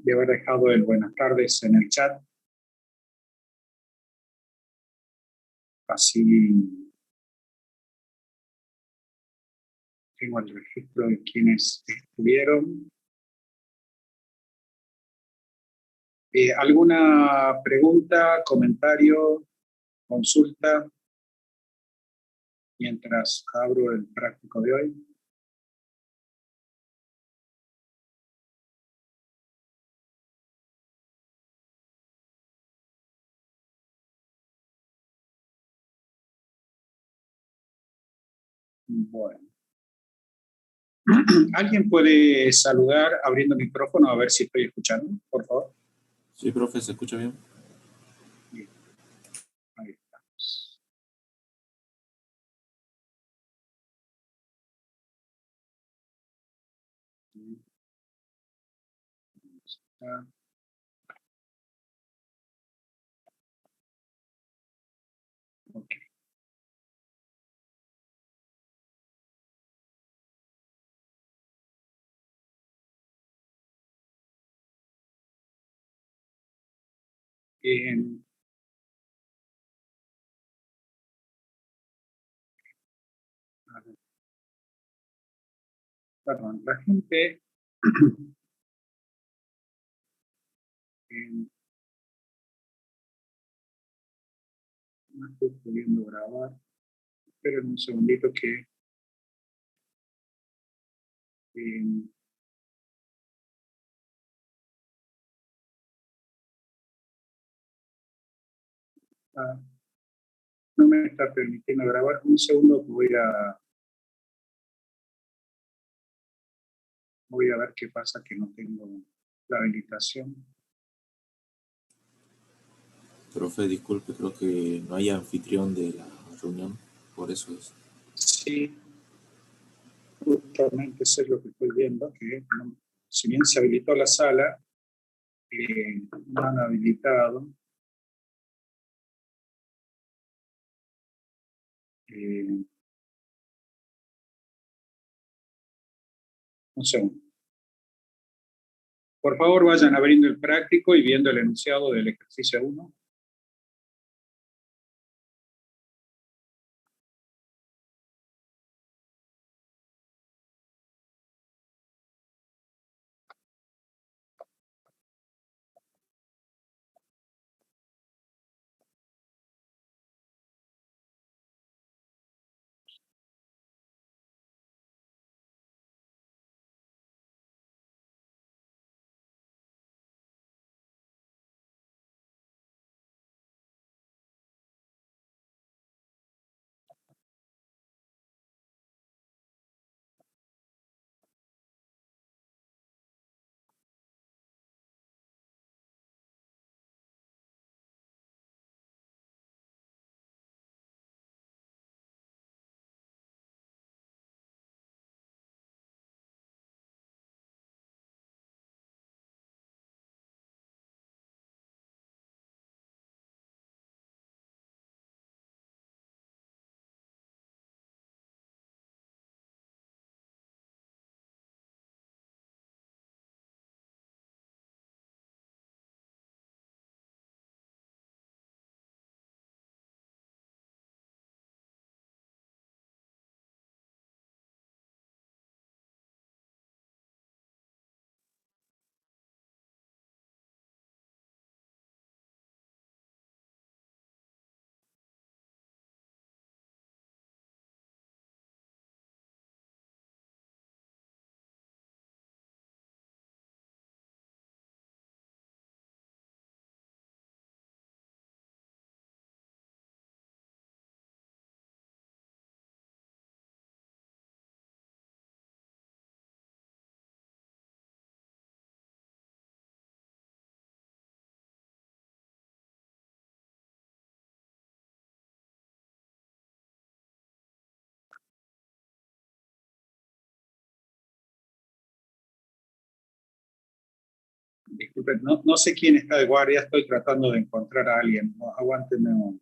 de haber dejado el buenas tardes en el chat. Así tengo el registro de quienes estuvieron. ¿Alguna pregunta, comentario, consulta mientras abro el práctico de hoy? Bueno. ¿Alguien puede saludar abriendo el micrófono a ver si estoy escuchando, por favor? Sí, profe, ¿se escucha bien? Bien. Ahí estamos. Ahí está. Ok. Eh, Perdón, la gente no estoy pudiendo grabar. Esperen un segundito que no me está permitiendo grabar. Un segundo que voy a ver qué pasa, que no tengo la habilitación. Profe, disculpe, creo que no hay anfitrión de la reunión, por eso es. Sí, justamente eso es lo que estoy viendo, que si bien se habilitó la sala, no han habilitado. Un segundo. Por favor, vayan abriendo el práctico y viendo el enunciado del ejercicio 1. Disculpen, no sé quién está de guardia, estoy tratando de encontrar a alguien. No, aguántenme un...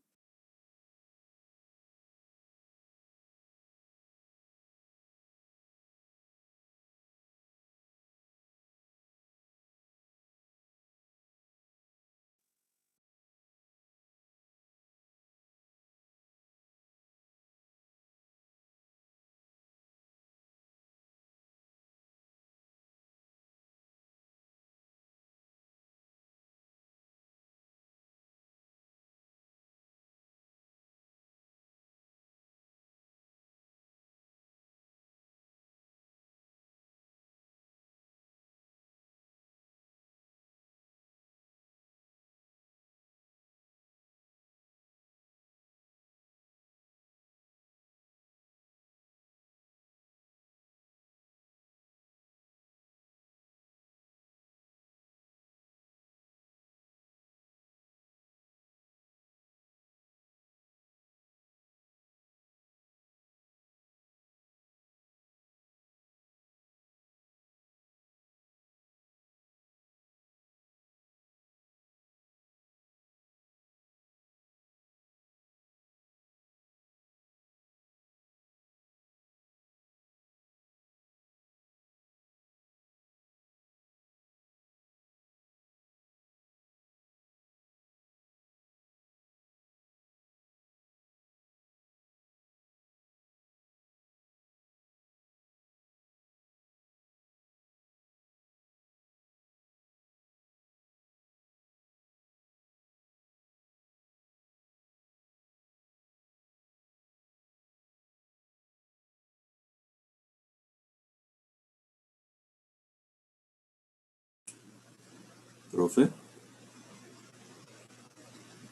Profe,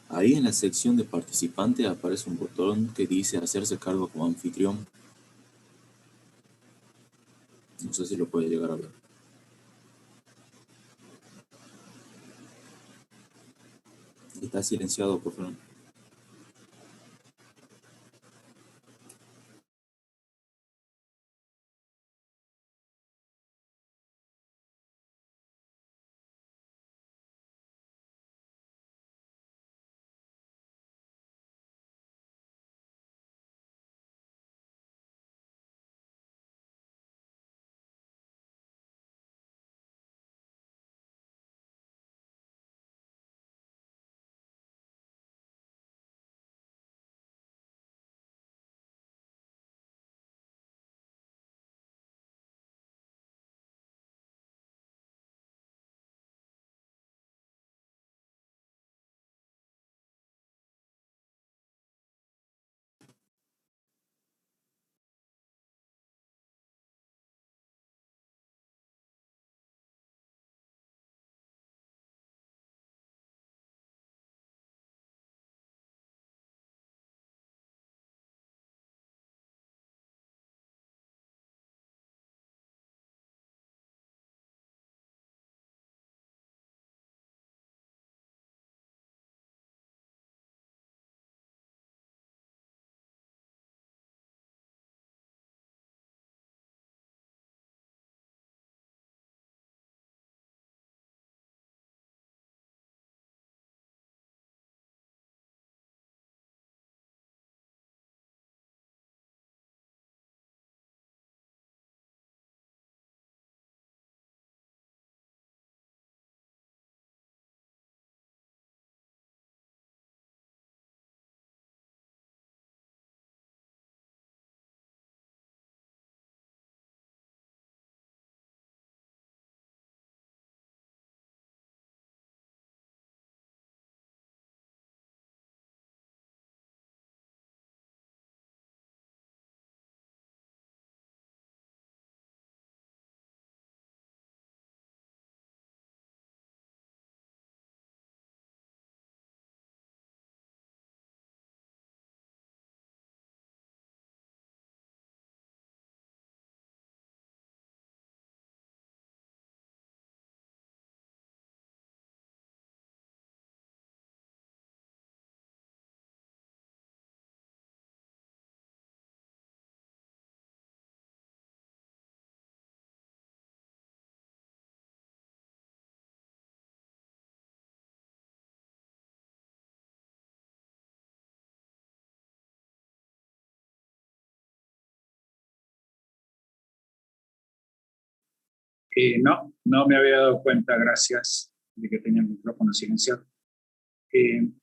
ahí en la sección de participante aparece un botón que dice hacerse cargo como anfitrión. No sé si lo puede llegar a ver. Está silenciado, por favor. No me había dado cuenta, gracias, de que tenía el micrófono silenciado.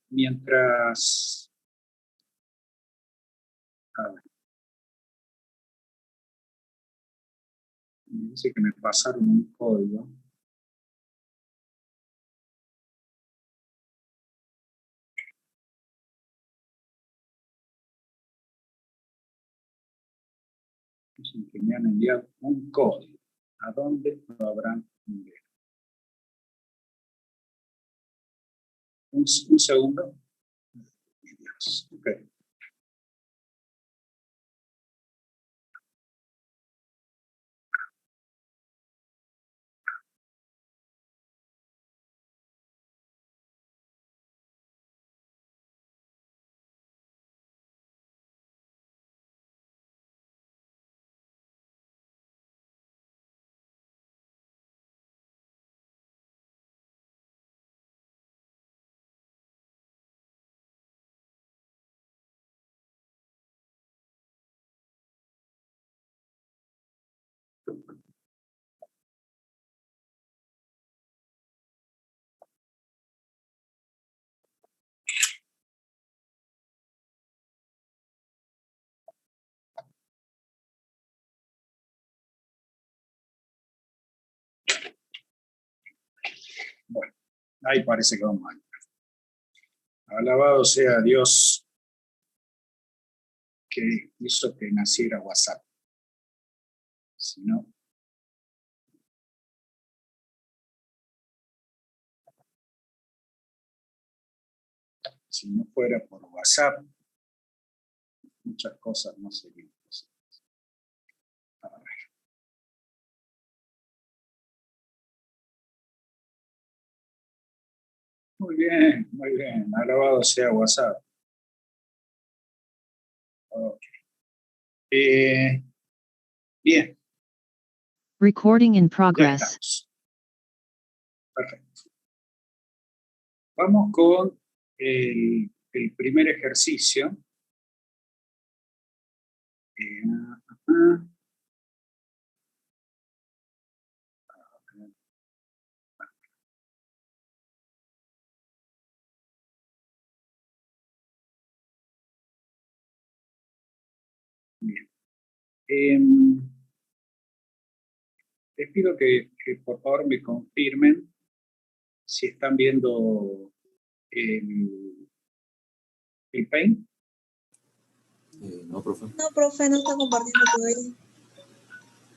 Mientras... A ver, me dice que me pasaron un código. Dicen que me han enviado un código. ¿A dónde lo habrán enviado? Un segundo. Okay. Bueno, ahí parece que vamos mal. Alabado sea Dios que hizo que naciera WhatsApp. Si no, Si no fuera por WhatsApp, muchas cosas no serían posibles. A ver. Muy bien, muy bien. Alabado sea WhatsApp. Ok. Bien, Recording in ya progress. estamos. Perfecto. Vamos con el primer ejercicio. Ajá. Bien. Les pido que por favor me confirmen si están viendo el Paint. No, profe. No, profe, no está compartiendo todavía.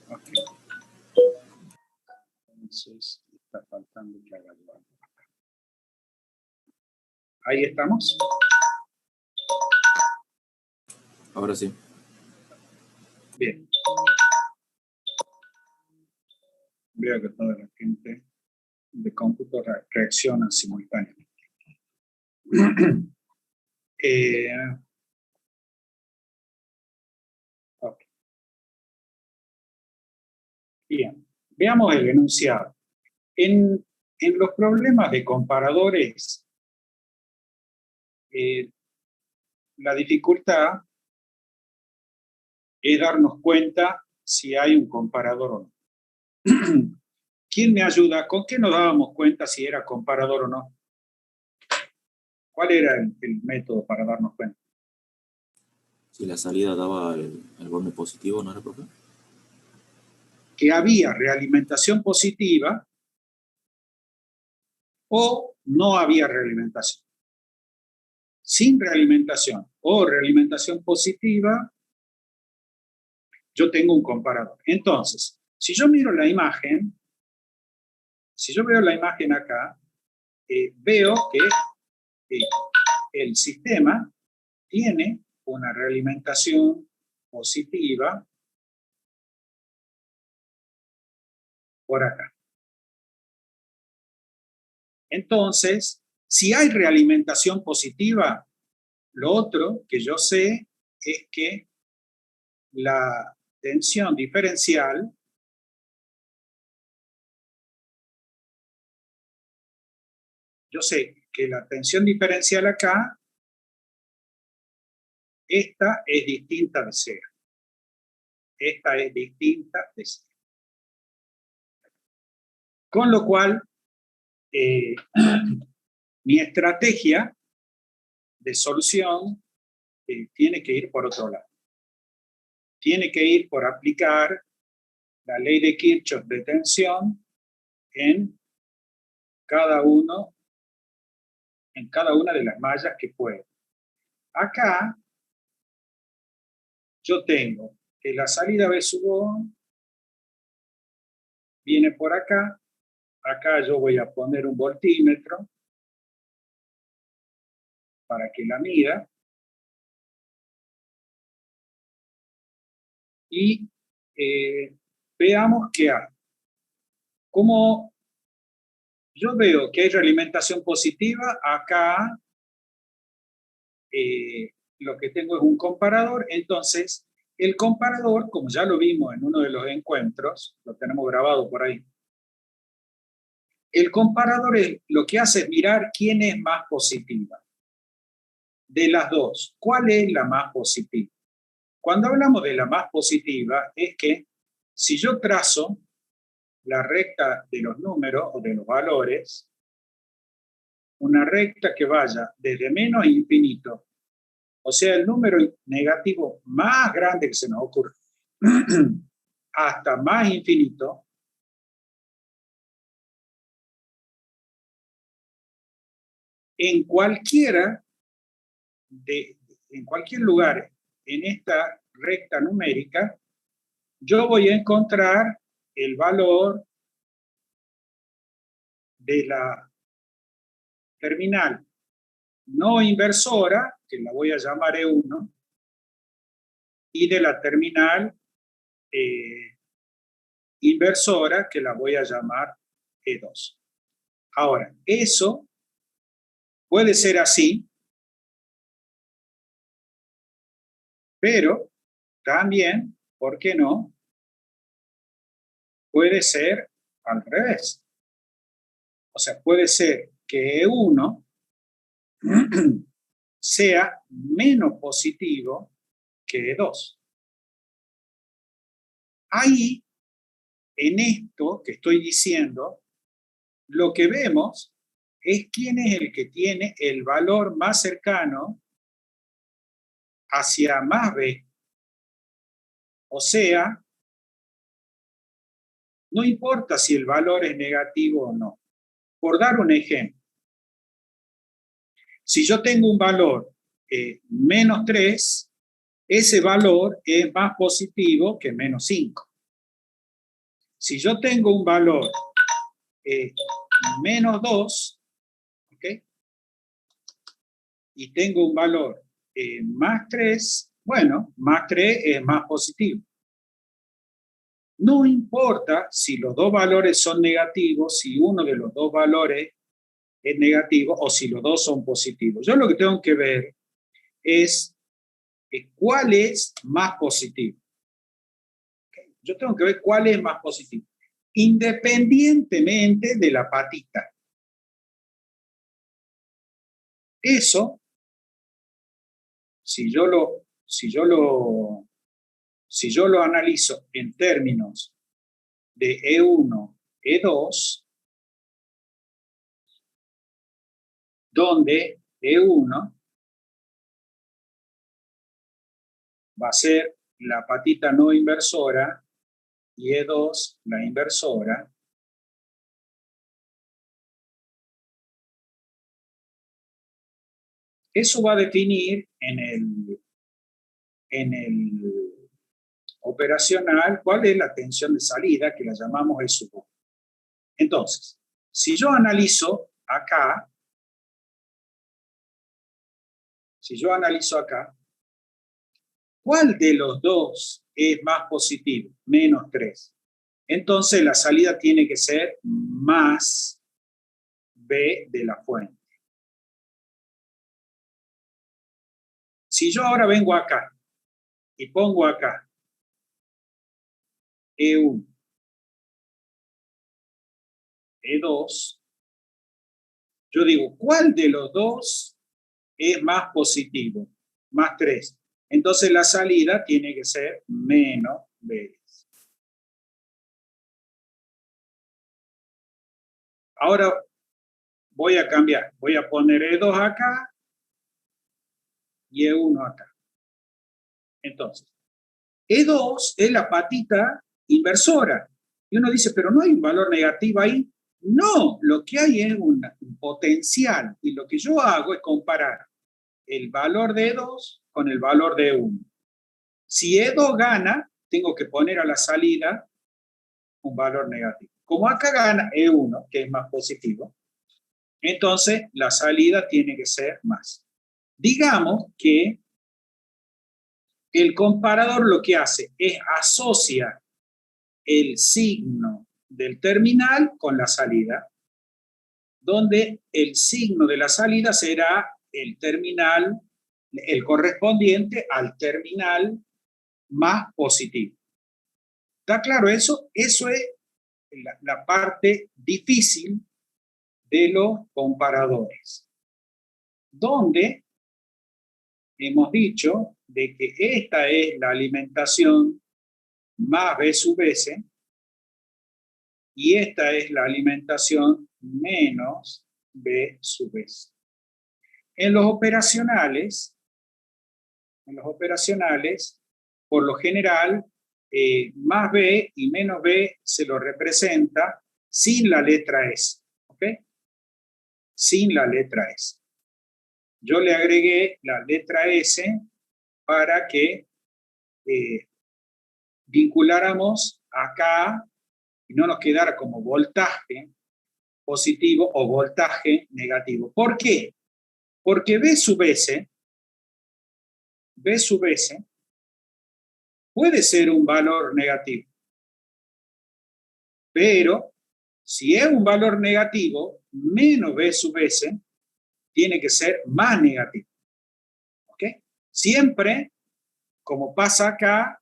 Ok. Entonces, está faltando que haga algo. Ahí estamos. Ahora sí. Bien. Veo que toda la gente de cómputo reacciona simultáneamente. Ok. Bien. Veamos el enunciado. En los problemas de comparadores, la dificultad es darnos cuenta si hay un comparador o no. ¿Quién me ayuda? ¿Con qué nos dábamos cuenta si era comparador o no? ¿Cuál era el método para darnos cuenta? Si la salida daba el borne positivo, ¿no era, profe? Que había realimentación positiva o no había realimentación. Sin realimentación o realimentación positiva, yo tengo un comparador. Entonces, si yo miro la imagen, si yo veo la imagen acá, veo que el sistema tiene una realimentación positiva por acá. Entonces, si hay realimentación positiva, lo otro que yo sé es que la tensión diferencial yo sé que la tensión diferencial acá, esta es distinta de cero. Esta es distinta de cero. Con lo cual, mi estrategia de solución tiene que ir por otro lado. Tiene que ir por aplicar la ley de Kirchhoff de tensión en cada una de las mallas que puedo. Acá yo tengo que la salida B sub O viene por acá. Acá yo voy a poner un voltímetro para que la mida. Y veamos qué hay. Como yo veo que hay realimentación positiva, acá lo que tengo es un comparador. Entonces, el comparador, como ya lo vimos en uno de los encuentros, lo tenemos grabado por ahí, el comparador lo que hace es mirar quién es más positiva. De las dos, ¿cuál es la más positiva? Cuando hablamos de la más positiva, es que si yo trazo la recta de los números o de los valores, una recta que vaya desde menos a infinito, o sea, el número negativo más grande que se nos ocurre, hasta más infinito, en cualquier lugar en esta recta numérica, yo voy a encontrar el valor de la terminal no inversora, que la voy a llamar E1, y de la terminal inversora, que la voy a llamar E2. Ahora, eso puede ser así, pero también, ¿por qué no? Puede ser al revés. O sea, puede ser que E1 sea menos positivo que E2. Ahí, en esto que estoy diciendo, lo que vemos es quién es el que tiene el valor más cercano hacia más B. O sea, no importa si el valor es negativo o no. Por dar un ejemplo, si yo tengo un valor menos 3, ese valor es más positivo que menos 5. Si yo tengo un valor menos 2, ¿okay? Y tengo un valor más 3, bueno, más 3 es más positivo. No importa si los dos valores son negativos, si uno de los dos valores es negativo o si los dos son positivos. Yo lo que tengo que ver es cuál es más positivo. ¿Okay? Yo tengo que ver cuál es más positivo, independientemente de la patita. Eso, si yo lo analizo en términos de E1, E2, donde E1 va a ser la patita no inversora y E2 la inversora, eso va a definir en el operacional cuál es la tensión de salida, que la llamamos E sub 1. Entonces, si yo analizo acá, ¿cuál de los dos es más positivo? Menos 3. Entonces la salida tiene que ser más B de la fuente. Si yo ahora vengo acá y pongo acá E1, E2, yo digo, ¿cuál de los dos es más positivo? Más 3. Entonces la salida tiene que ser menos B. Ahora voy a cambiar. Voy a poner E2 acá y E1 acá. Entonces, E2 es la patita inversora. Y uno dice, pero no hay un valor negativo ahí. No, lo que hay es un potencial. Y lo que yo hago es comparar el valor de E2 con el valor de E1. Si E2 gana, tengo que poner a la salida un valor negativo. Como acá gana E1, que es más positivo, entonces la salida tiene que ser más. Digamos que el comparador lo que hace es asociar el signo del terminal con la salida, donde el signo de la salida será el terminal, el correspondiente al terminal más positivo. ¿Está claro eso? Eso es la parte difícil de los comparadores, donde hemos dicho de que esta es la alimentación más B sub S y esta es la alimentación menos B sub S. En los operacionales, por lo general, más B y menos B se lo representa sin la letra S. ¿Ok? Sin la letra S. Yo le agregué la letra S para que vinculáramos acá y no nos quedara como voltaje positivo o voltaje negativo. ¿Por qué? Porque B sub S puede ser un valor negativo. Pero si es un valor negativo, menos B sub S tiene que ser más negativo. ¿Ok? Siempre, como pasa acá,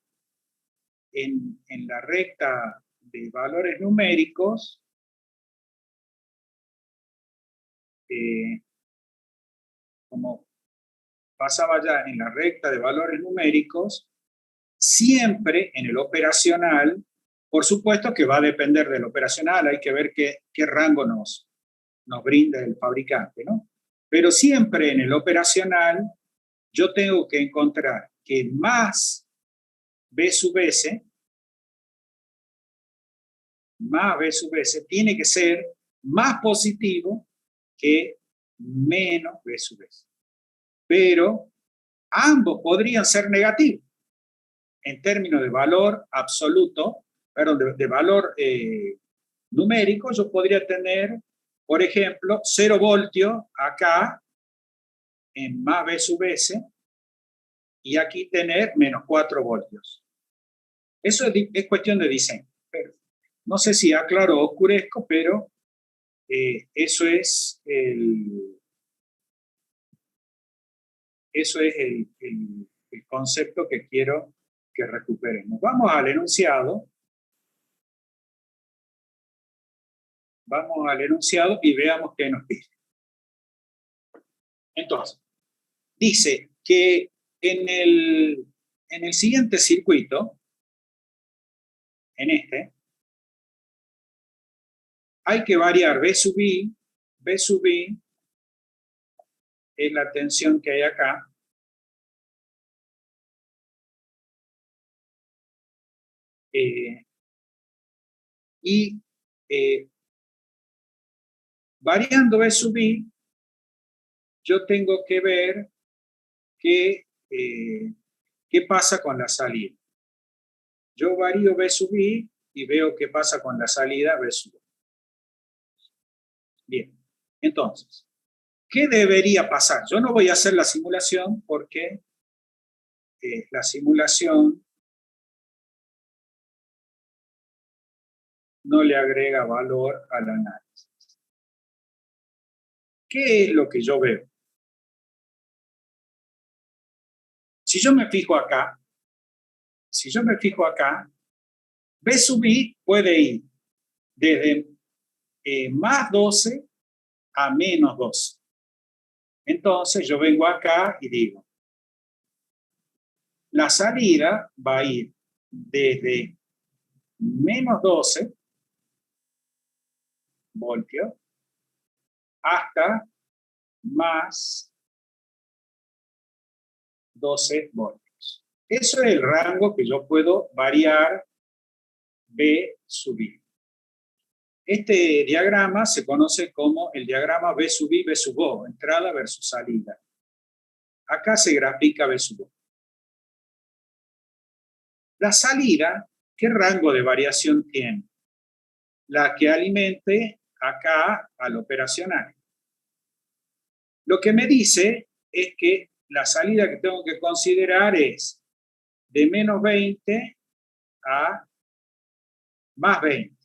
en la recta de valores numéricos, como pasaba ya en la recta de valores numéricos, siempre en el operacional, por supuesto que va a depender del operacional, hay que ver qué rango nos brinda el fabricante, ¿no? Pero siempre en el operacional yo tengo que encontrar que más B sub S tiene que ser más positivo que menos B sub S. Pero ambos podrían ser negativos. En términos de valor absoluto, perdón, de valor numérico, yo podría tener, por ejemplo, 0 voltios acá en más B sub S y aquí tener menos 4 voltios. Eso es cuestión de diseño. Pero no sé si aclaro o oscurezco, pero eso es el concepto que quiero que recuperemos. Vamos al enunciado. Vamos al enunciado y veamos qué nos dice. Entonces, dice que en el siguiente circuito, en este, hay que variar B sub I. B sub I es la tensión que hay acá. Variando B sub I, yo tengo que ver qué pasa con la salida. Yo varío B sub I y veo qué pasa con la salida B sub I. Bien, entonces, ¿qué debería pasar? Yo no voy a hacer la simulación porque la simulación no le agrega valor al análisis. ¿Qué es lo que yo veo? Si yo me fijo acá, B sub I puede ir desde más 12 a menos 12. Entonces yo vengo acá y digo, la salida va a ir desde menos 12 voltios hasta más 12 voltios. Eso es el rango que yo puedo variar B sub I. Este diagrama se conoce como el diagrama B sub I, B sub O, entrada versus salida. Acá se grafica B sub O. La salida, ¿qué rango de variación tiene? La que alimente acá al operacional. Lo que me dice es que la salida que tengo que considerar es de menos 20 a más 20.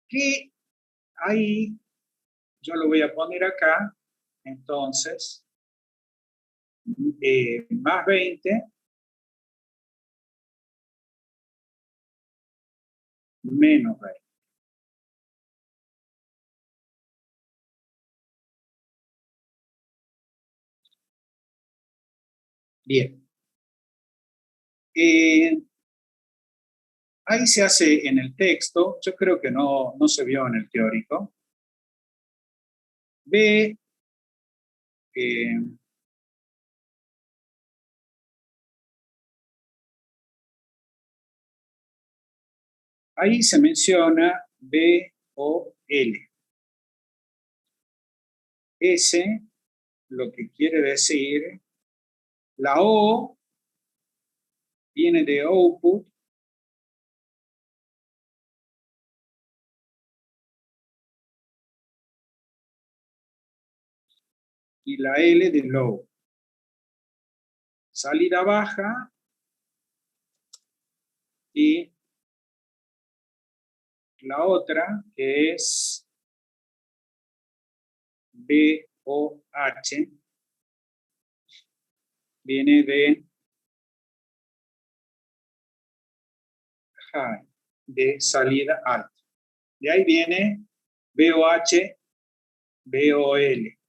Que ahí yo lo voy a poner acá, entonces, más 20 menos 20. Bien. Ahí se hace en el texto, yo creo que no se vio en el teórico. B, ahí se menciona BOL. S, lo que quiere decir, la O viene de output, y la L de low. Salida baja y la otra que es BOH viene de high, de salida alta. De ahí viene BOH, BOL.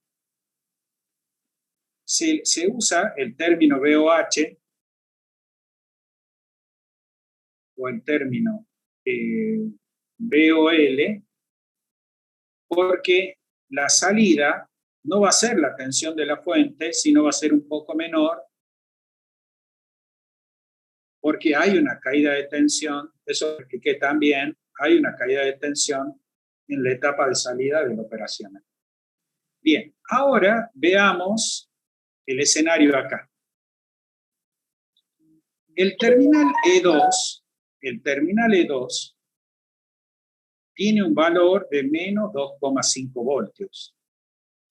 Se usa el término BOH o el término BOL porque la salida no va a ser la tensión de la fuente, sino va a ser un poco menor porque hay una caída de tensión, eso lo expliqué también, hay una caída de tensión en la etapa de salida de la operacional. Bien, ahora veamos el escenario acá. El terminal E2 tiene un valor de menos 2,5 voltios.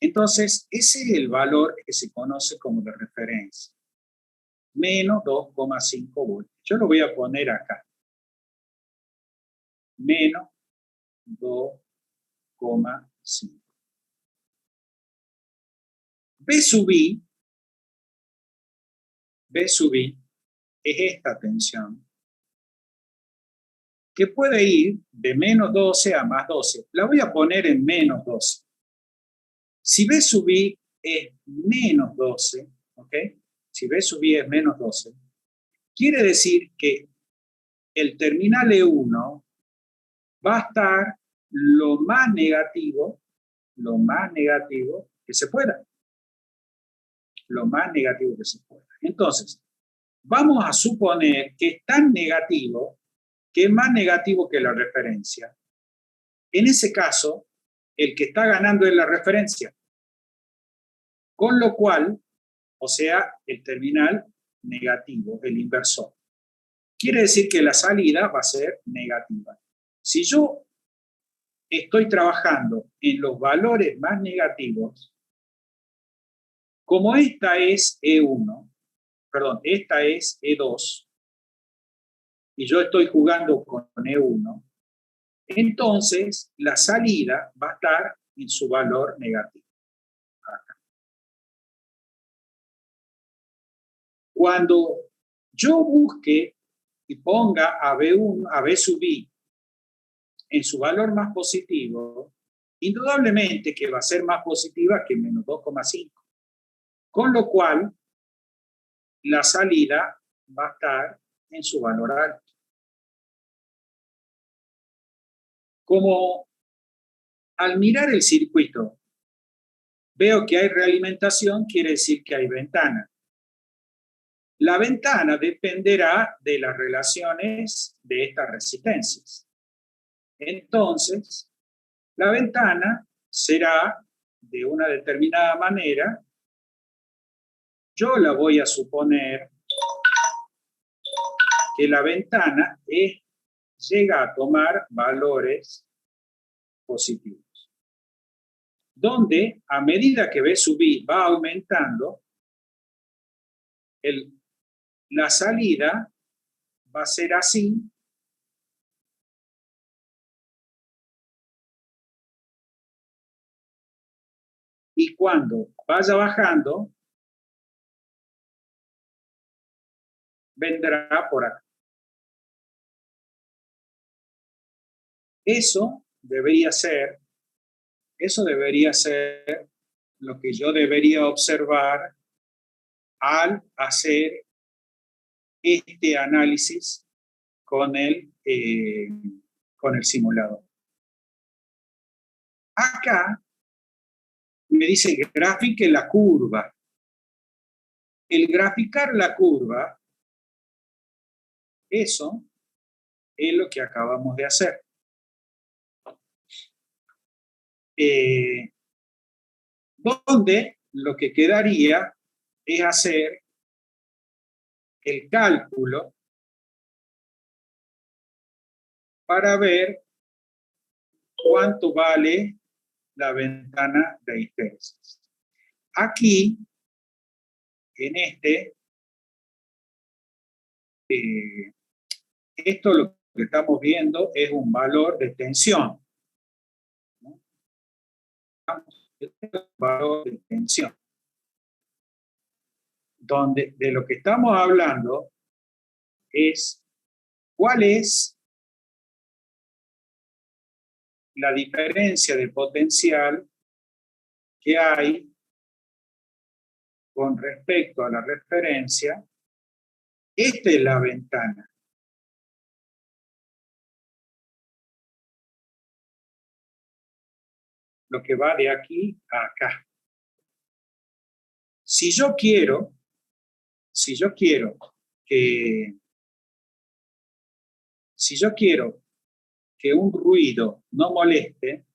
Entonces, ese es el valor que se conoce como de referencia. Menos 2,5 voltios. Yo lo voy a poner acá. Menos 2,5. B sub I es esta tensión que puede ir de menos 12 a más 12. La voy a poner en menos 12. Si B sub I es menos 12, ¿ok? Si B sub I es menos 12, quiere decir que el terminal E1 va a estar lo más negativo que se pueda. Lo más negativo que se pueda. Entonces, vamos a suponer que es tan negativo que es más negativo que la referencia. En ese caso, el que está ganando es la referencia. Con lo cual, o sea, el terminal negativo, el inversor. Quiere decir que la salida va a ser negativa. Si yo estoy trabajando en los valores más negativos, como esta es E1, perdón, esta es E2, y yo estoy jugando con E1, entonces la salida va a estar en su valor negativo. Acá. Cuando yo busque y ponga a B1, a B sub I en su valor más positivo, indudablemente que va a ser más positiva que menos 2,5. Con lo cual, la salida va a estar en su valor alto. Como al mirar el circuito, veo que hay realimentación, quiere decir que hay ventana. La ventana dependerá de las relaciones de estas resistencias. Entonces, la ventana será de una determinada manera. Yo la voy a suponer que la ventana llega a tomar valores positivos. Donde a medida que B sub I va aumentando, la salida va a ser así. Y cuando vaya bajando, vendrá por acá. Eso debería ser lo que yo debería observar al hacer este análisis con el simulador. Acá me dice grafique la curva. El graficar la curva, eso es lo que acabamos de hacer. Donde lo que quedaría es hacer el cálculo para ver cuánto vale la ventana de histéresis. Aquí, en esto lo que estamos viendo es un valor de tensión, ¿no? Este es un valor de tensión. Donde de lo que estamos hablando es cuál es la diferencia de potencial que hay con respecto a la referencia. Esta es la ventana. Lo que va de aquí a acá. Si yo quiero que un ruido no moleste,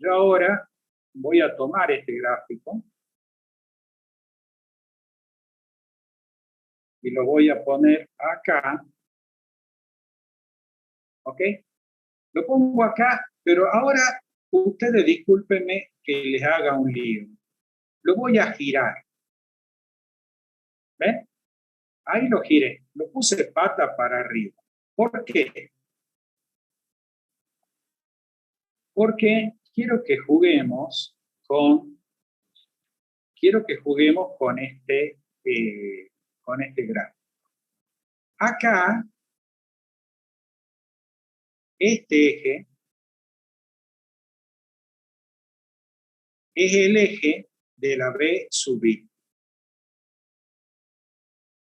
yo ahora voy a tomar este gráfico y lo voy a poner acá. ¿Ok? Lo pongo acá, pero ahora ustedes discúlpenme que les haga un lío. Lo voy a girar. ¿Ven? Ahí lo giré. Lo puse pata para arriba. ¿Por qué? Porque quiero que juguemos con este gráfico. Acá, este eje es el eje de la B sub I.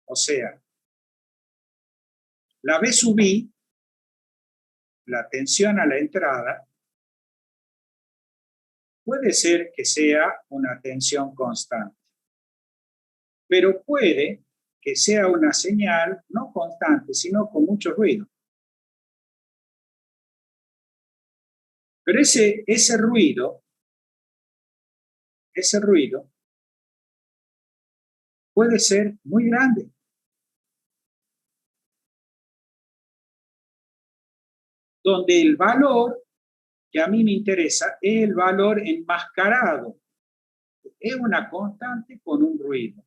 O sea, la B sub I, la tensión a la entrada, puede ser que sea una tensión constante, pero puede que sea una señal no constante, sino con mucho ruido. Pero ese ruido puede ser muy grande. Donde el valor que a mí me interesa es el valor enmascarado. Es una constante con un ruido.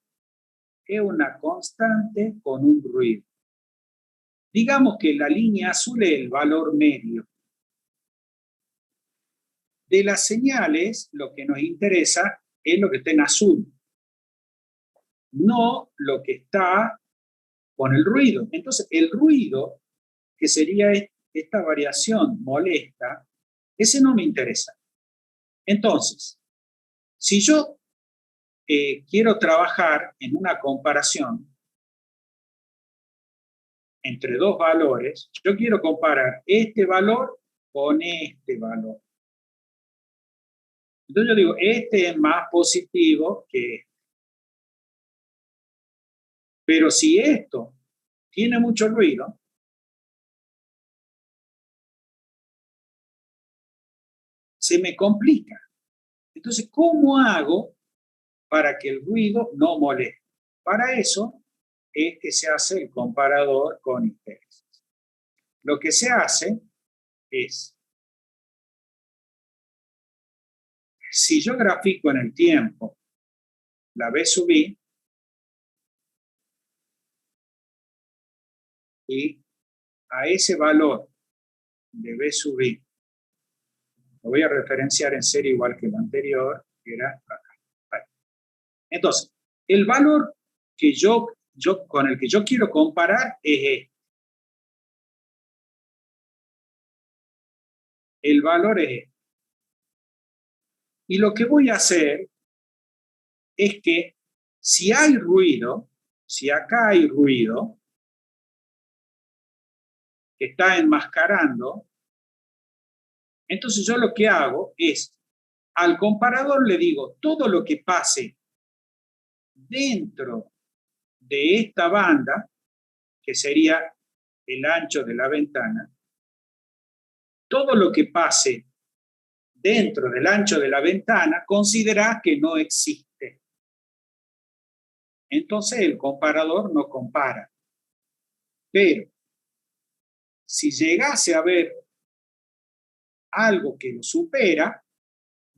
Es una constante con un ruido. Digamos que la línea azul es el valor medio. De las señales, lo que nos interesa es lo que está en azul, no lo que está con el ruido. Entonces, el ruido, que sería esta variación molesta, ese no me interesa. Entonces, si yo quiero trabajar en una comparación entre dos valores, yo quiero comparar este valor con este valor. Entonces yo digo, este es más positivo que este. Pero si esto tiene mucho ruido, se me complica. Entonces, ¿cómo hago para que el ruido no moleste? Para eso es que se hace el comparador con histérisis. Lo que se hace es, si yo grafico en el tiempo la B sub I, y a ese valor de B sub I lo voy a referenciar en serie igual que el anterior, que era acá. Ahí. Entonces, el valor que con el que yo quiero comparar es este. El valor es este. Y lo que voy a hacer es que si hay ruido, si acá hay ruido que está enmascarando, entonces yo lo que hago es, al comparador le digo, todo lo que pase dentro de esta banda, que sería el ancho de la ventana, todo lo que pase dentro del ancho de la ventana, considera que no existe. Entonces el comparador no compara. Pero si llegase a ver algo que lo supera,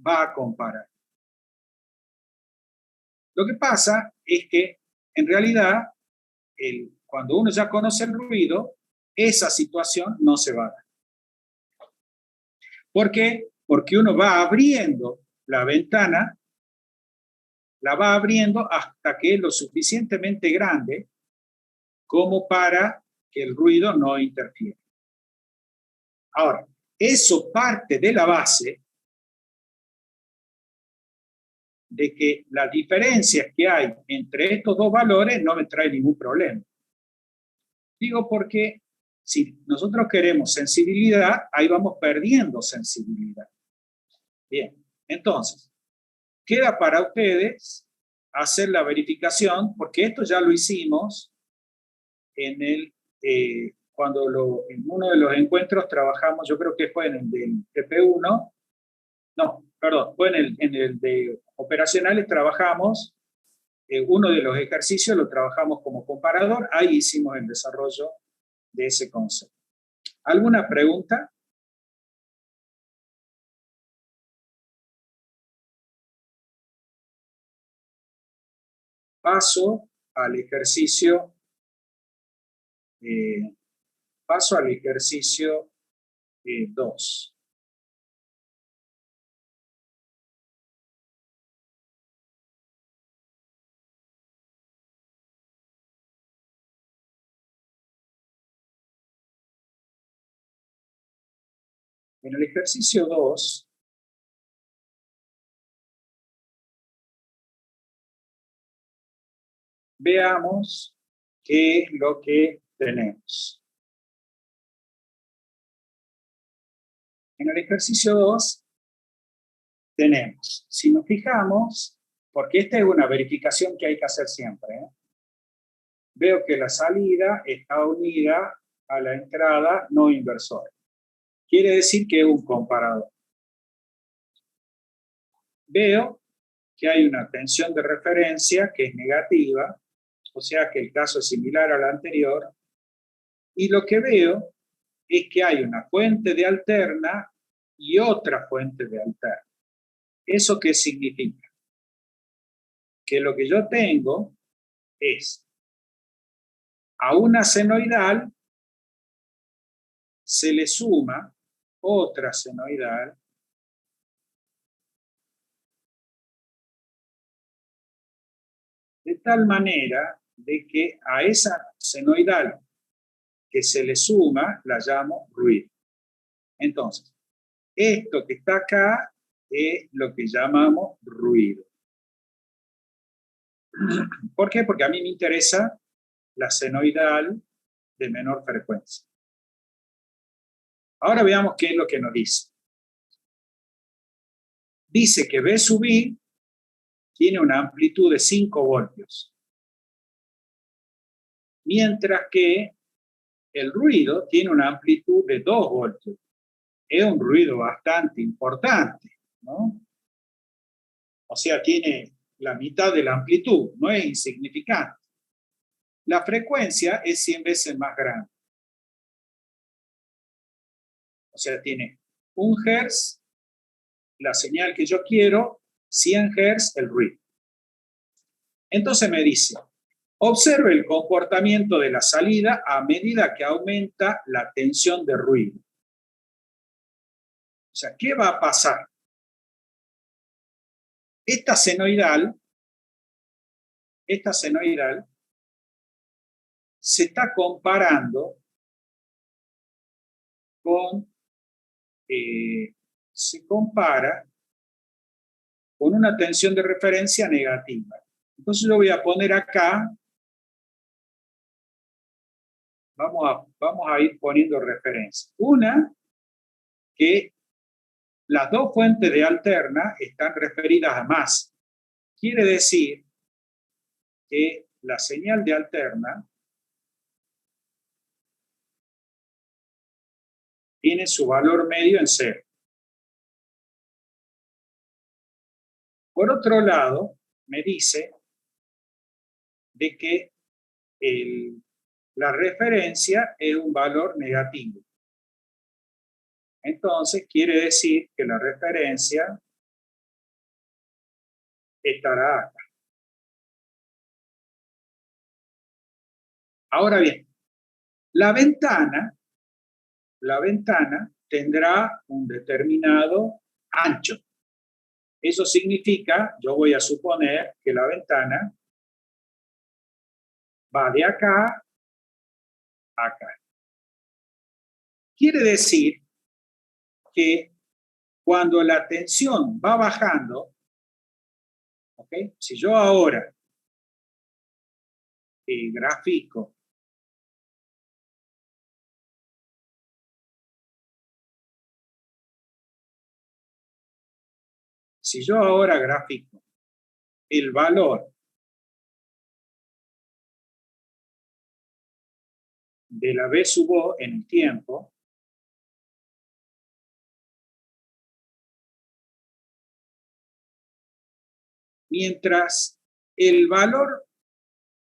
va a comparar. Lo que pasa es que, en realidad, cuando uno ya conoce el ruido, esa situación no se va a dar. ¿Por qué? Porque uno va abriendo la ventana, la va abriendo hasta que es lo suficientemente grande como para que el ruido no interfiera. Ahora, eso parte de la base de que las diferencias que hay entre estos dos valores no me trae ningún problema. Digo porque si nosotros queremos sensibilidad, ahí vamos perdiendo sensibilidad. Bien, entonces, queda para ustedes hacer la verificación, porque esto ya lo hicimos en en uno de los encuentros trabajamos, yo creo que fue en el del TP1, no, perdón, fue en el de operacionales trabajamos, uno de los ejercicios lo trabajamos como comparador, ahí hicimos el desarrollo de ese concepto. ¿Alguna pregunta? Paso al ejercicio 2. En el ejercicio 2, veamos qué es lo que tenemos. En el ejercicio 2 tenemos, si nos fijamos, porque esta es una verificación que hay que hacer siempre, veo que la salida está unida a la entrada no inversora. Quiere decir que es un comparador. Veo que hay una tensión de referencia que es negativa, o sea que el caso es similar al anterior, y lo que veo es que hay una fuente de alterna y otra fuente de alterna. ¿Eso qué significa? Que lo que yo tengo es a una senoidal se le suma otra senoidal de tal manera de que a esa senoidal que se le suma la llamo ruido. Entonces, esto que está acá es lo que llamamos ruido. ¿Por qué? Porque a mí me interesa la senoidal de menor frecuencia. Ahora veamos qué es lo que nos dice. Dice que B sub I tiene una amplitud de 5 voltios, mientras que el ruido tiene una amplitud de 2 voltios. Es un ruido bastante importante, ¿no? O sea, tiene la mitad de la amplitud, no es insignificante. La frecuencia es 100 veces más grande. O sea, tiene 1 Hz, la señal que yo quiero, 100 Hz, el ruido. Entonces me dice, observe el comportamiento de la salida a medida que aumenta la tensión de ruido. O sea, ¿qué va a pasar? Esta senoidal se está comparando con, se compara con una tensión de referencia negativa. Entonces yo voy a poner acá, vamos a ir poniendo referencias. Una, que las dos fuentes de alterna están referidas a más. Quiere decir que la señal de alterna tiene su valor medio en 0. Por otro lado, me dice de que la referencia es un valor negativo. Entonces, quiere decir que la referencia estará acá. Ahora bien, la ventana tendrá un determinado ancho. Eso significa, yo voy a suponer que la ventana va de acá a acá. Quiere decir que cuando la tensión va bajando, ¿okay? Si yo ahora grafico el valor de la V sub O en el tiempo, mientras el valor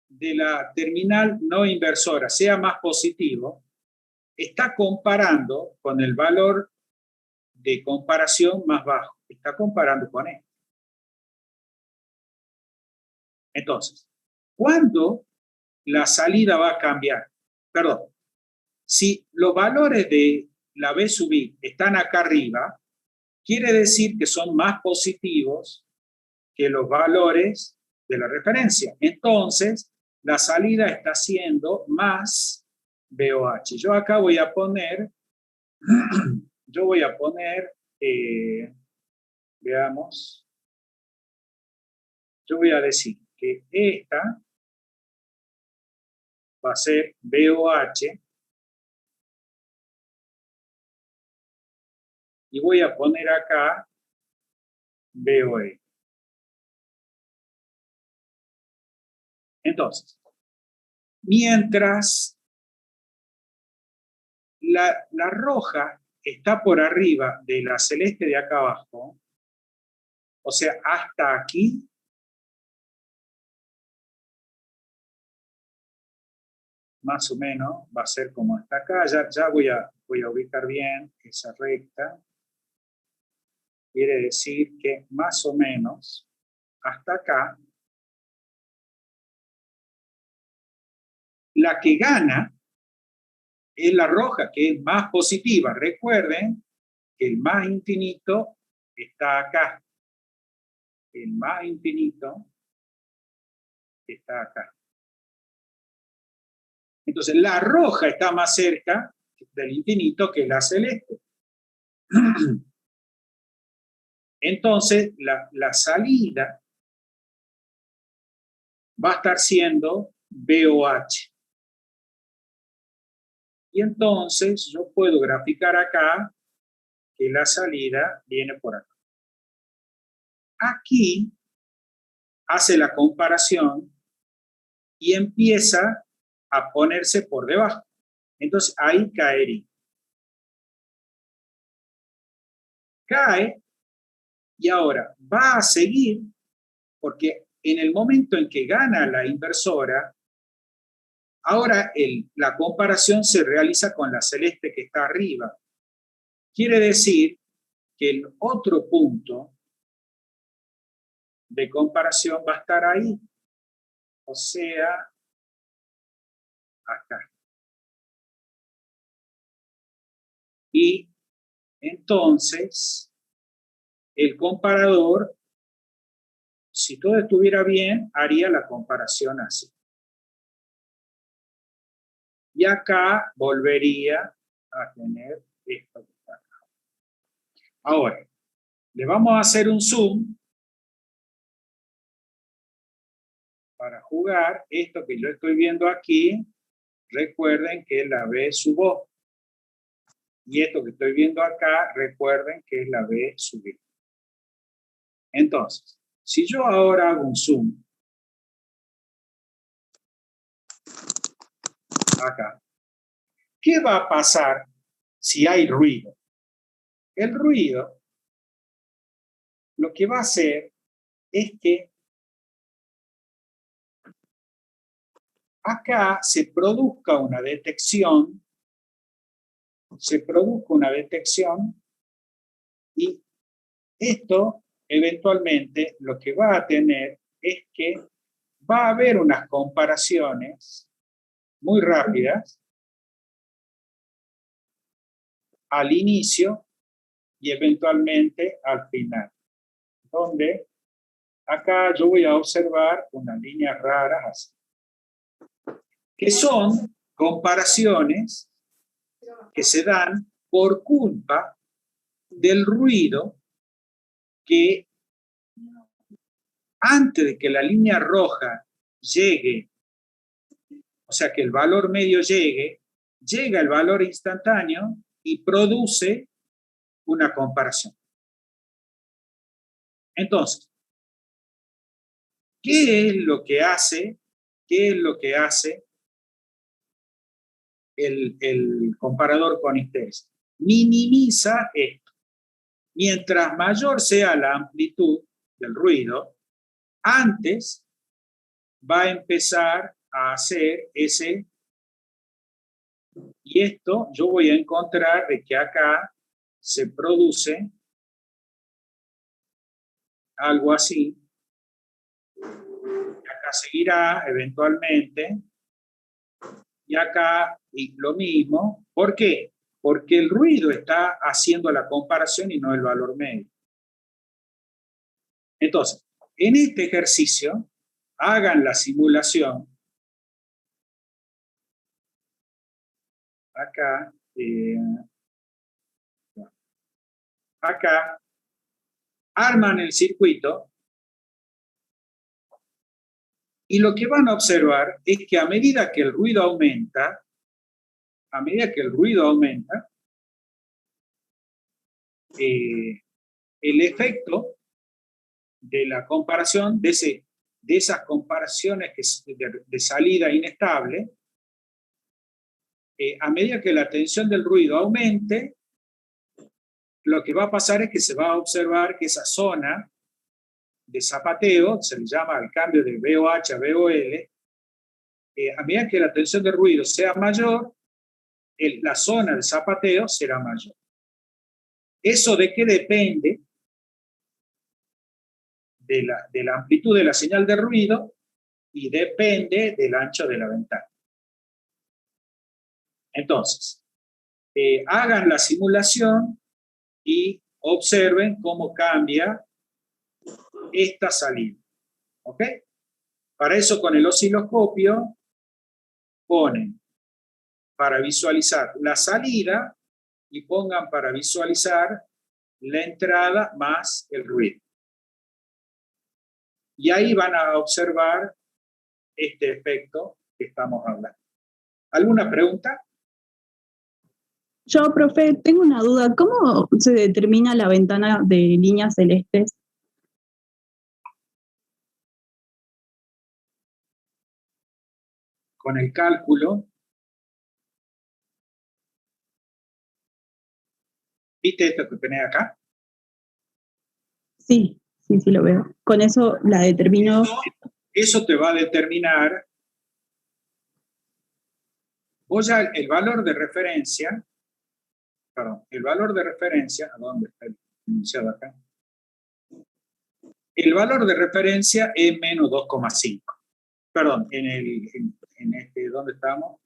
de la terminal no inversora sea más positivo, está comparando con el valor de comparación más bajo. Está comparando con él. Entonces, ¿cuándo la salida va a cambiar? Perdón, si los valores de la V sub I están acá arriba, quiere decir que son más positivos que los valores de la referencia. Entonces, la salida está siendo más VOH. Yo acá voy a poner, veamos, yo voy a decir que esta va a ser VOH y voy a poner acá VOE. Entonces, mientras la roja está por arriba de la celeste de acá abajo, o sea, hasta aquí, más o menos, va a ser como hasta acá. Ya voy a ubicar bien esa recta. Quiere decir que más o menos hasta acá, la que gana es la roja, que es más positiva. Recuerden que el más infinito está acá. El más infinito está acá. Entonces, la roja está más cerca del infinito que la celeste. Entonces, la salida va a estar siendo VOH. Y entonces, yo puedo graficar acá que la salida viene por acá. Aquí hace la comparación y empieza a ponerse por debajo. Entonces, ahí caería. Cae y ahora va a seguir porque en el momento en que gana la inversora, ahora la comparación se realiza con la celeste que está arriba. Quiere decir que el otro punto de comparación va a estar ahí. O sea, acá. Y entonces, el comparador, si todo estuviera bien, haría la comparación así. Y acá volvería a tener esto que está acá. Ahora, le vamos a hacer un zoom para jugar. Esto que yo estoy viendo aquí, recuerden que es la V sub O. Y esto que estoy viendo acá, recuerden que es la V sub I. Entonces, si yo ahora hago un zoom acá, ¿qué va a pasar si hay ruido? El ruido lo que va a hacer es que acá se produzca una detección, y esto eventualmente lo que va a tener es que va a haber unas comparaciones muy rápidas al inicio y eventualmente al final, donde acá yo voy a observar unas líneas raras así, que son comparaciones que se dan por culpa del ruido que antes de que la línea roja llegue, o sea que el valor medio llegue, llega el valor instantáneo y produce una comparación. Entonces, ¿qué es lo que hace? ¿Qué es lo que hace el comparador con interés? Minimiza esto. Mientras mayor sea la amplitud del ruido, antes va a empezar a hacer ese, y esto yo voy a encontrar de que acá se produce algo así, acá seguirá eventualmente, y acá y lo mismo. ¿Por qué? Porque el ruido está haciendo la comparación y no el valor medio. Entonces, en este ejercicio, hagan la simulación. Acá, acá, arman el circuito y lo que van a observar es que a medida que el ruido aumenta, el efecto de la comparación, de esas comparaciones de salida inestable, a medida que la tensión del ruido aumente, lo que va a pasar es que se va a observar que esa zona de zapateo, se le llama el cambio de VOH a VOL, a medida que la tensión del ruido sea mayor, la zona de zapateo será mayor. ¿Eso de qué depende? De la amplitud de la señal de ruido y depende del ancho de la ventana. Entonces, hagan la simulación y observen cómo cambia esta salida. ¿Ok? Para eso con el osciloscopio ponen para visualizar la salida y pongan para visualizar la entrada más el ruido. Y ahí van a observar este efecto que estamos hablando. ¿Alguna pregunta? Yo, profe, tengo una duda. ¿Cómo se determina la ventana de líneas celestes? Con el cálculo. ¿Viste esto que tenés acá? Sí, lo veo. Con eso la determino. Eso te va a determinar. Vos ya el valor de referencia, ¿a dónde está enunciado acá? El valor de referencia es menos 2,5. Perdón, ¿dónde estamos?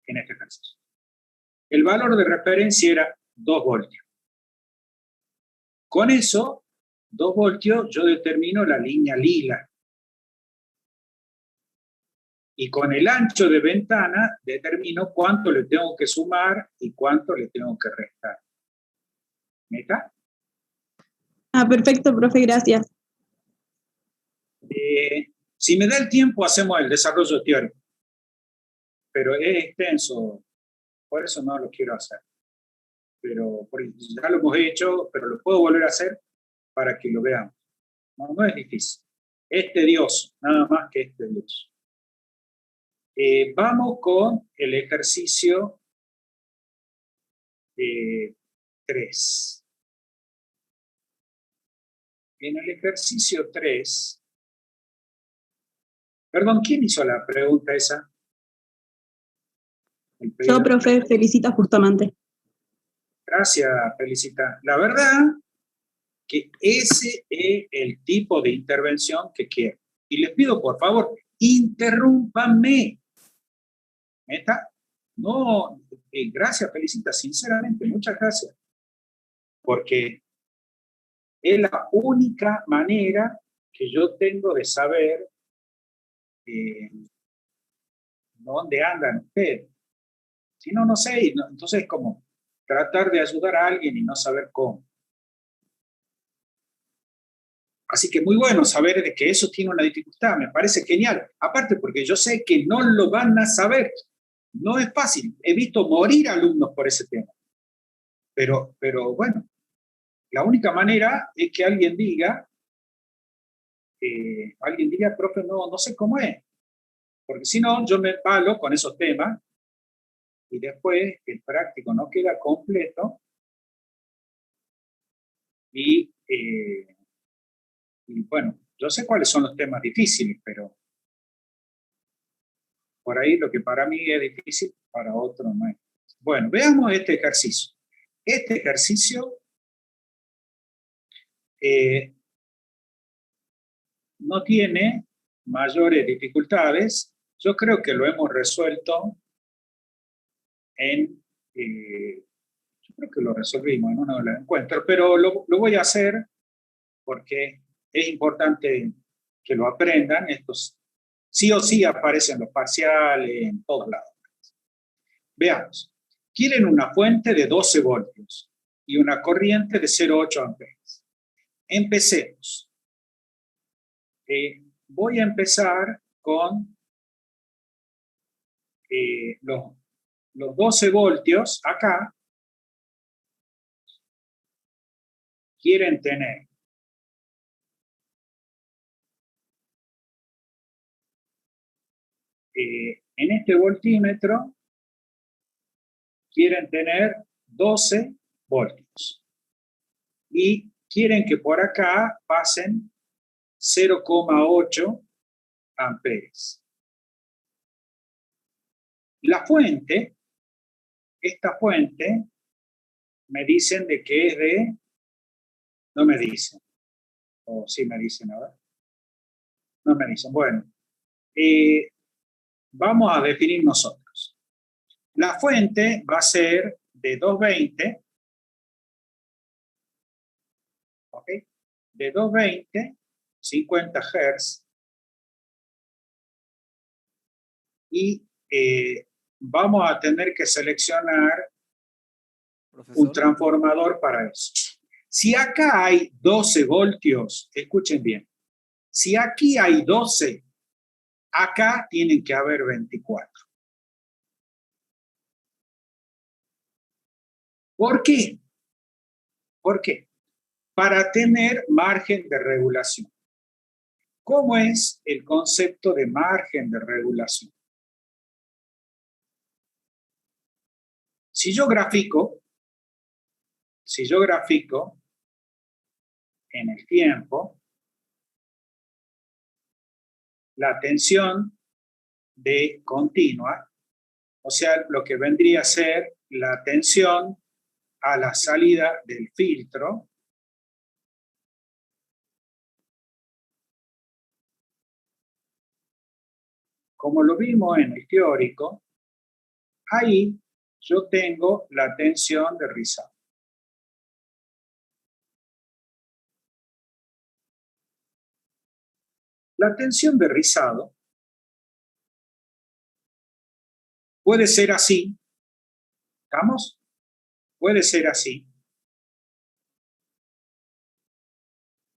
En este ejercicio. El valor de referencia era 2 voltios. Con eso, 2 voltios, yo determino la línea lila. Y con el ancho de ventana determino cuánto le tengo que sumar y cuánto le tengo que restar. ¿Meta? Ah, perfecto, profe, gracias. Si me da el tiempo, hacemos el desarrollo teórico. Pero es extenso, por eso no lo quiero hacer. Pero ya lo hemos hecho, pero lo puedo volver a hacer para que lo veamos. No es difícil. Es tedioso, nada más que es tedioso. Vamos con el ejercicio 3. En el ejercicio 3, perdón, ¿quién hizo la pregunta esa? Yo, profe, felicita justamente. Gracias, Felicita. La verdad que ese es el tipo de intervención que quiero. Y les pido, por favor, interrúmpanme. ¿Está? No, gracias, Felicita, sinceramente, muchas gracias. Porque es la única manera que yo tengo de saber dónde andan ustedes. Si no, no sé. Entonces, como tratar de ayudar a alguien y no saber cómo. Así que muy bueno saber de que eso tiene una dificultad, me parece genial. Aparte porque yo sé que no lo van a saber. No es fácil. He visto morir alumnos por ese tema. Pero bueno, la única manera es que alguien diga, profe, no sé cómo es. Porque si no, yo me palo con esos temas y después el práctico no queda completo y bueno, yo sé cuáles son los temas difíciles, pero por ahí lo que para mí es difícil, para otro no es. Bueno, veamos este ejercicio. Este ejercicio no tiene mayores dificultades. Yo creo que lo hemos resuelto yo creo que lo resolvimos en uno de los encuentros, pero lo voy a hacer porque es importante que lo aprendan. Estos sí o sí aparecen los parciales en todos lados. Veamos. Quieren una fuente de 12 voltios y una corriente de 0,8 amperes. Empecemos. Voy a empezar con los 12 voltios. Acá quieren tener en este voltímetro quieren tener 12 voltios y quieren que por acá pasen 0,8 amperes. La fuente, esta fuente, me dicen de que es de, no me dicen, o sí me dicen, a ver, no me dicen, bueno, vamos a definir nosotros. La fuente va a ser de 220, ¿ok? De 220, 50 Hz, y vamos a tener que seleccionar un transformador para eso. Si acá hay 12 voltios, escuchen bien, si aquí hay 12, acá tienen que haber 24. ¿Por qué? ¿Por qué? Para tener margen de regulación. ¿Cómo es el concepto de margen de regulación? Si yo grafico en el tiempo la tensión de continua, o sea, lo que vendría a ser la tensión a la salida del filtro, como lo vimos en el teórico, ahí yo tengo la tensión de rizado. La tensión de rizado puede ser así, ¿estamos? Puede ser así,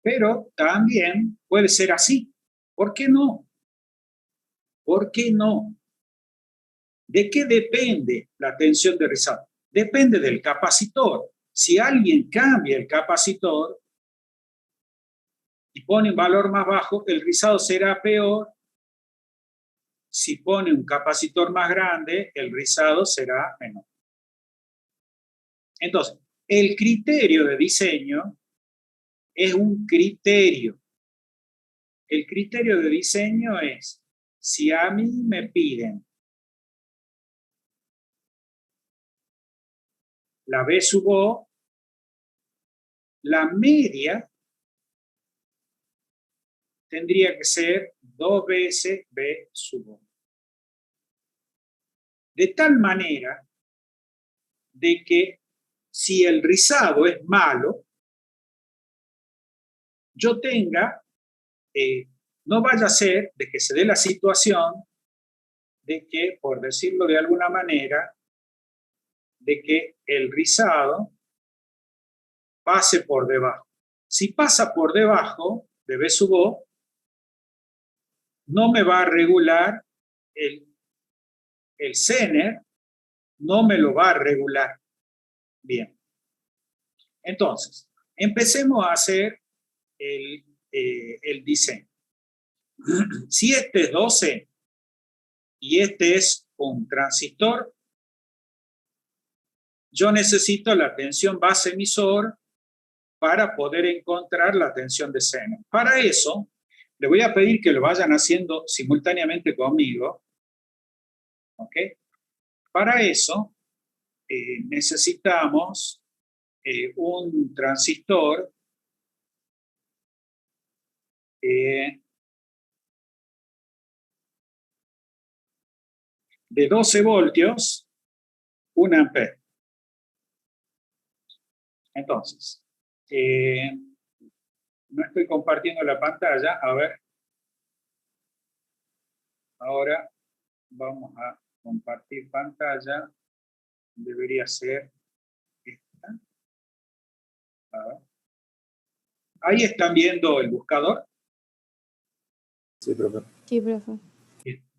pero también puede ser así. ¿Por qué no? ¿Por qué no? ¿De qué depende la tensión de rizado? Depende del capacitor. Si alguien cambia el capacitor y pone un valor más bajo, el rizado será peor. Si pone un capacitor más grande, el rizado será menor. Entonces, el criterio de diseño es un criterio. El criterio de diseño es, si a mí me piden la B sub O, la media tendría que ser 2 veces B sub O. de tal manera de que si el rizado es malo, yo tenga, no vaya a ser de que se dé la situación de que, por decirlo de alguna manera, de que el rizado pase por debajo. Si pasa por debajo de B sub O, no me va a regular el Zener, no me lo va a regular. Bien. Entonces, empecemos a hacer el diseño. Si este es 12 y este es un transistor, yo necesito la tensión base emisor para poder encontrar la tensión de seno. Para eso, le voy a pedir que lo vayan haciendo simultáneamente conmigo. ¿Ok? Para eso, necesitamos un transistor de 12 voltios, 1 ampere. Entonces, no estoy compartiendo la pantalla. A ver. Ahora vamos a compartir pantalla. Debería ser esta. A ver. Ahí están viendo el buscador. Sí, profe. Sí, profe.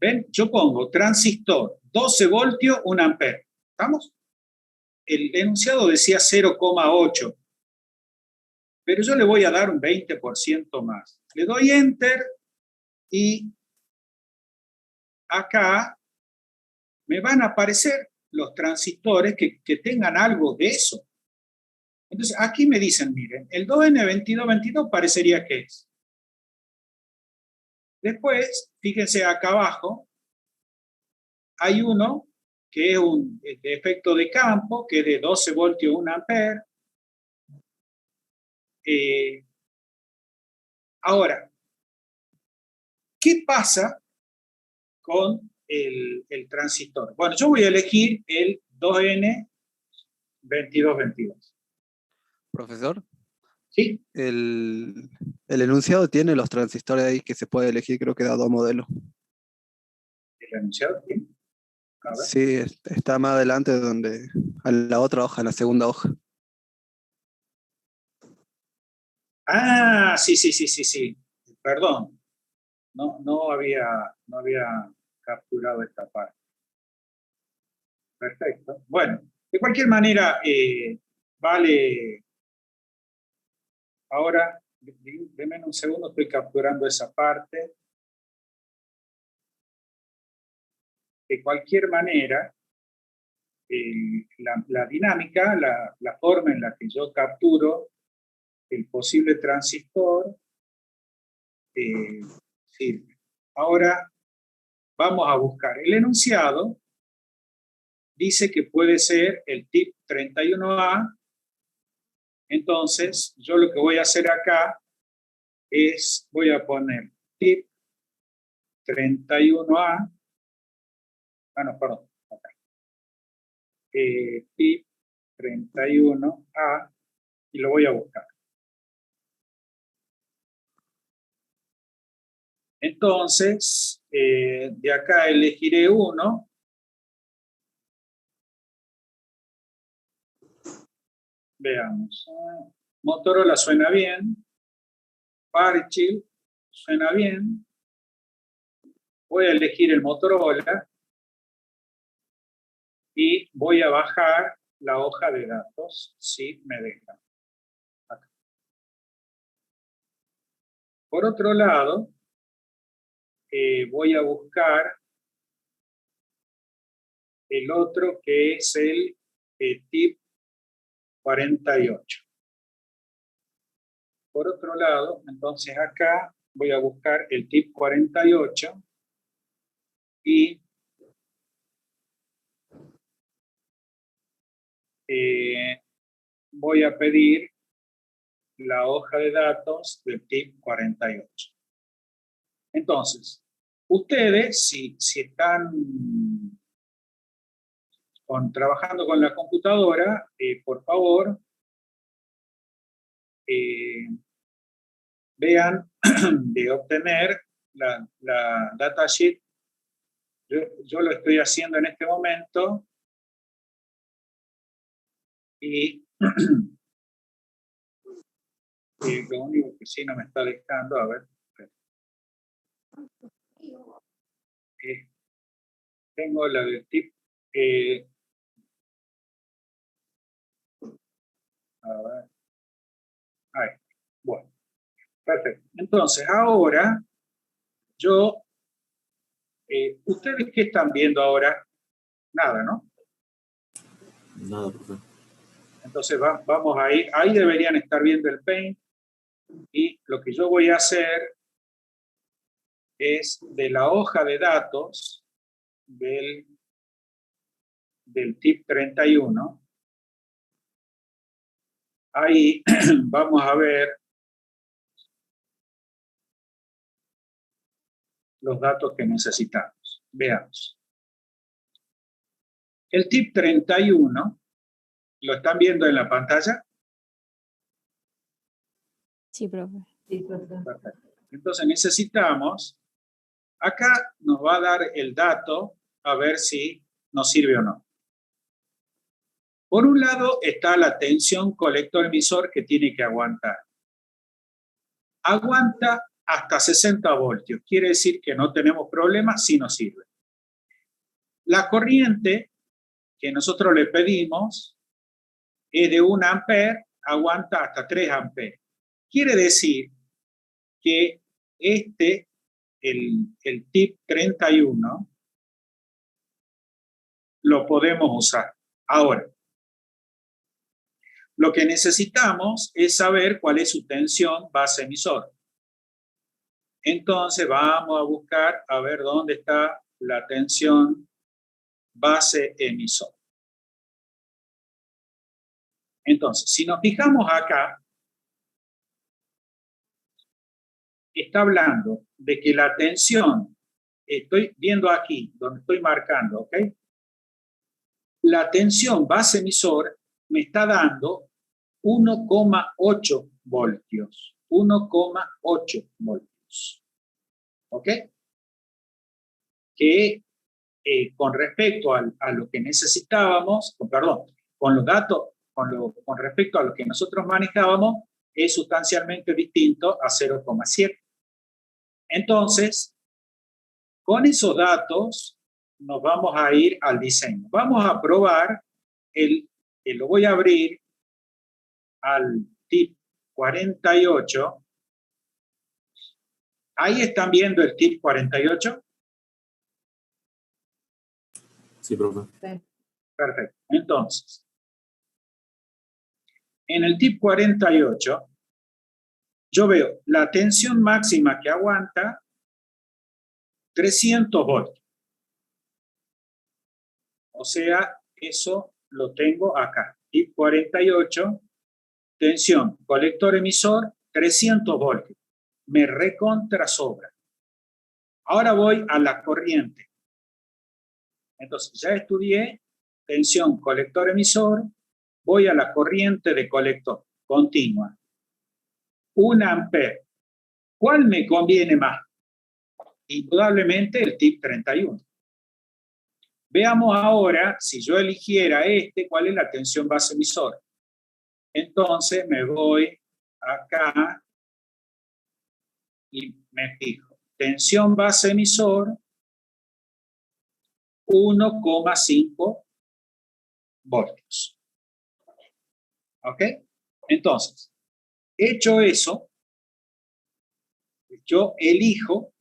¿Ven? Yo pongo transistor 12 voltios, 1 ampere. ¿Estamos? El enunciado decía 0,8. Pero yo le voy a dar un 20% más. Le doy Enter y acá me van a aparecer los transistores que tengan algo de eso. Entonces, aquí me dicen, miren, el 2N2222 parecería que es. Después, fíjense acá abajo, hay uno que es un de efecto de campo, que es de 12 voltios 1 ampere. Ahora, ¿qué pasa con el transistor? Bueno, yo voy a elegir el 2N2222. Profesor, ¿Sí? el enunciado tiene los transistores ahí que se puede elegir, creo que da 2 modelos. ¿El enunciado? ¿Sí? A ver. Sí, está más adelante donde, a la otra hoja, en la segunda hoja. Ah, sí. Perdón. No había capturado esta parte. Perfecto. Bueno, de cualquier manera, vale. Ahora, denme un segundo, estoy capturando esa parte. De cualquier manera, la dinámica, la forma en la que yo capturo el posible transistor, sirve. Ahora vamos a buscar el enunciado. Dice que puede ser el tip 31A. Entonces, yo lo que voy a hacer acá es, voy a poner tip 31A. Ah, no, perdón. Acá. Tip 31A y lo voy a buscar. Entonces, de acá elegiré uno. Veamos. Motorola suena bien. Fairchild suena bien. Voy a elegir el Motorola y voy a bajar la hoja de datos, si me deja. Acá. Por otro lado, voy a buscar el otro que es el tip 48. Por otro lado, entonces acá voy a buscar el tip 48 y voy a pedir la hoja de datos del tip 48. Entonces, ustedes, si están trabajando con la computadora, por favor, vean de obtener la datasheet. Yo lo estoy haciendo en este momento y lo único que sí no me está dejando, a ver, tengo la del tip, a ver, ahí, bueno, perfecto. Entonces, ahora, ¿ustedes qué están viendo ahora? Nada, ¿no? Nada, profe. Entonces, vamos ahí deberían estar viendo el Paint, y lo que yo voy a hacer es de la hoja de datos del tip 31, ahí vamos a ver los datos que necesitamos. Veamos. El tip 31, ¿lo están viendo en la pantalla? Sí, profe. Perfecto. Entonces necesitamos, acá nos va a dar el dato a ver si nos sirve o no. Por un lado está la tensión colector-emisor que tiene que aguantar. Aguanta hasta 60 voltios, quiere decir que no tenemos problemas si nos sirve. La corriente que nosotros le pedimos es de 1 ampere, aguanta hasta 3 amperes. Quiere decir que el tip 31, lo podemos usar. Ahora, lo que necesitamos es saber cuál es su tensión base emisor. Entonces vamos a buscar a ver dónde está la tensión base emisor. Entonces, si nos fijamos acá, está hablando de que la tensión, estoy viendo aquí, donde estoy marcando, ¿ok? La tensión base emisor me está dando 1,8 voltios. 1,8 voltios. ¿Ok? Que con respecto a lo que necesitábamos, perdón, con los datos, con respecto a lo que nosotros manejábamos, es sustancialmente distinto a 0,7. Entonces, con esos datos nos vamos a ir al diseño. Vamos a probar, lo voy a abrir al tip 48. Ahí están viendo el tip 48. Sí, profe. Perfecto. Entonces, en el tip 48, yo veo la tensión máxima que aguanta 300 voltios. O sea, eso lo tengo acá. Tip 48, tensión colector emisor 300 voltios. Me recontra sobra. Ahora voy a la corriente. Entonces, ya estudié tensión colector emisor, voy a la corriente de colector continua. 1 ampere. ¿Cuál me conviene más? Indudablemente el tip 31. Veamos ahora, si yo eligiera ¿cuál es la tensión base emisor? Entonces me voy acá y me fijo. Tensión base emisor, 1,5 voltios. ¿Ok? Entonces, hecho eso, yo elijo,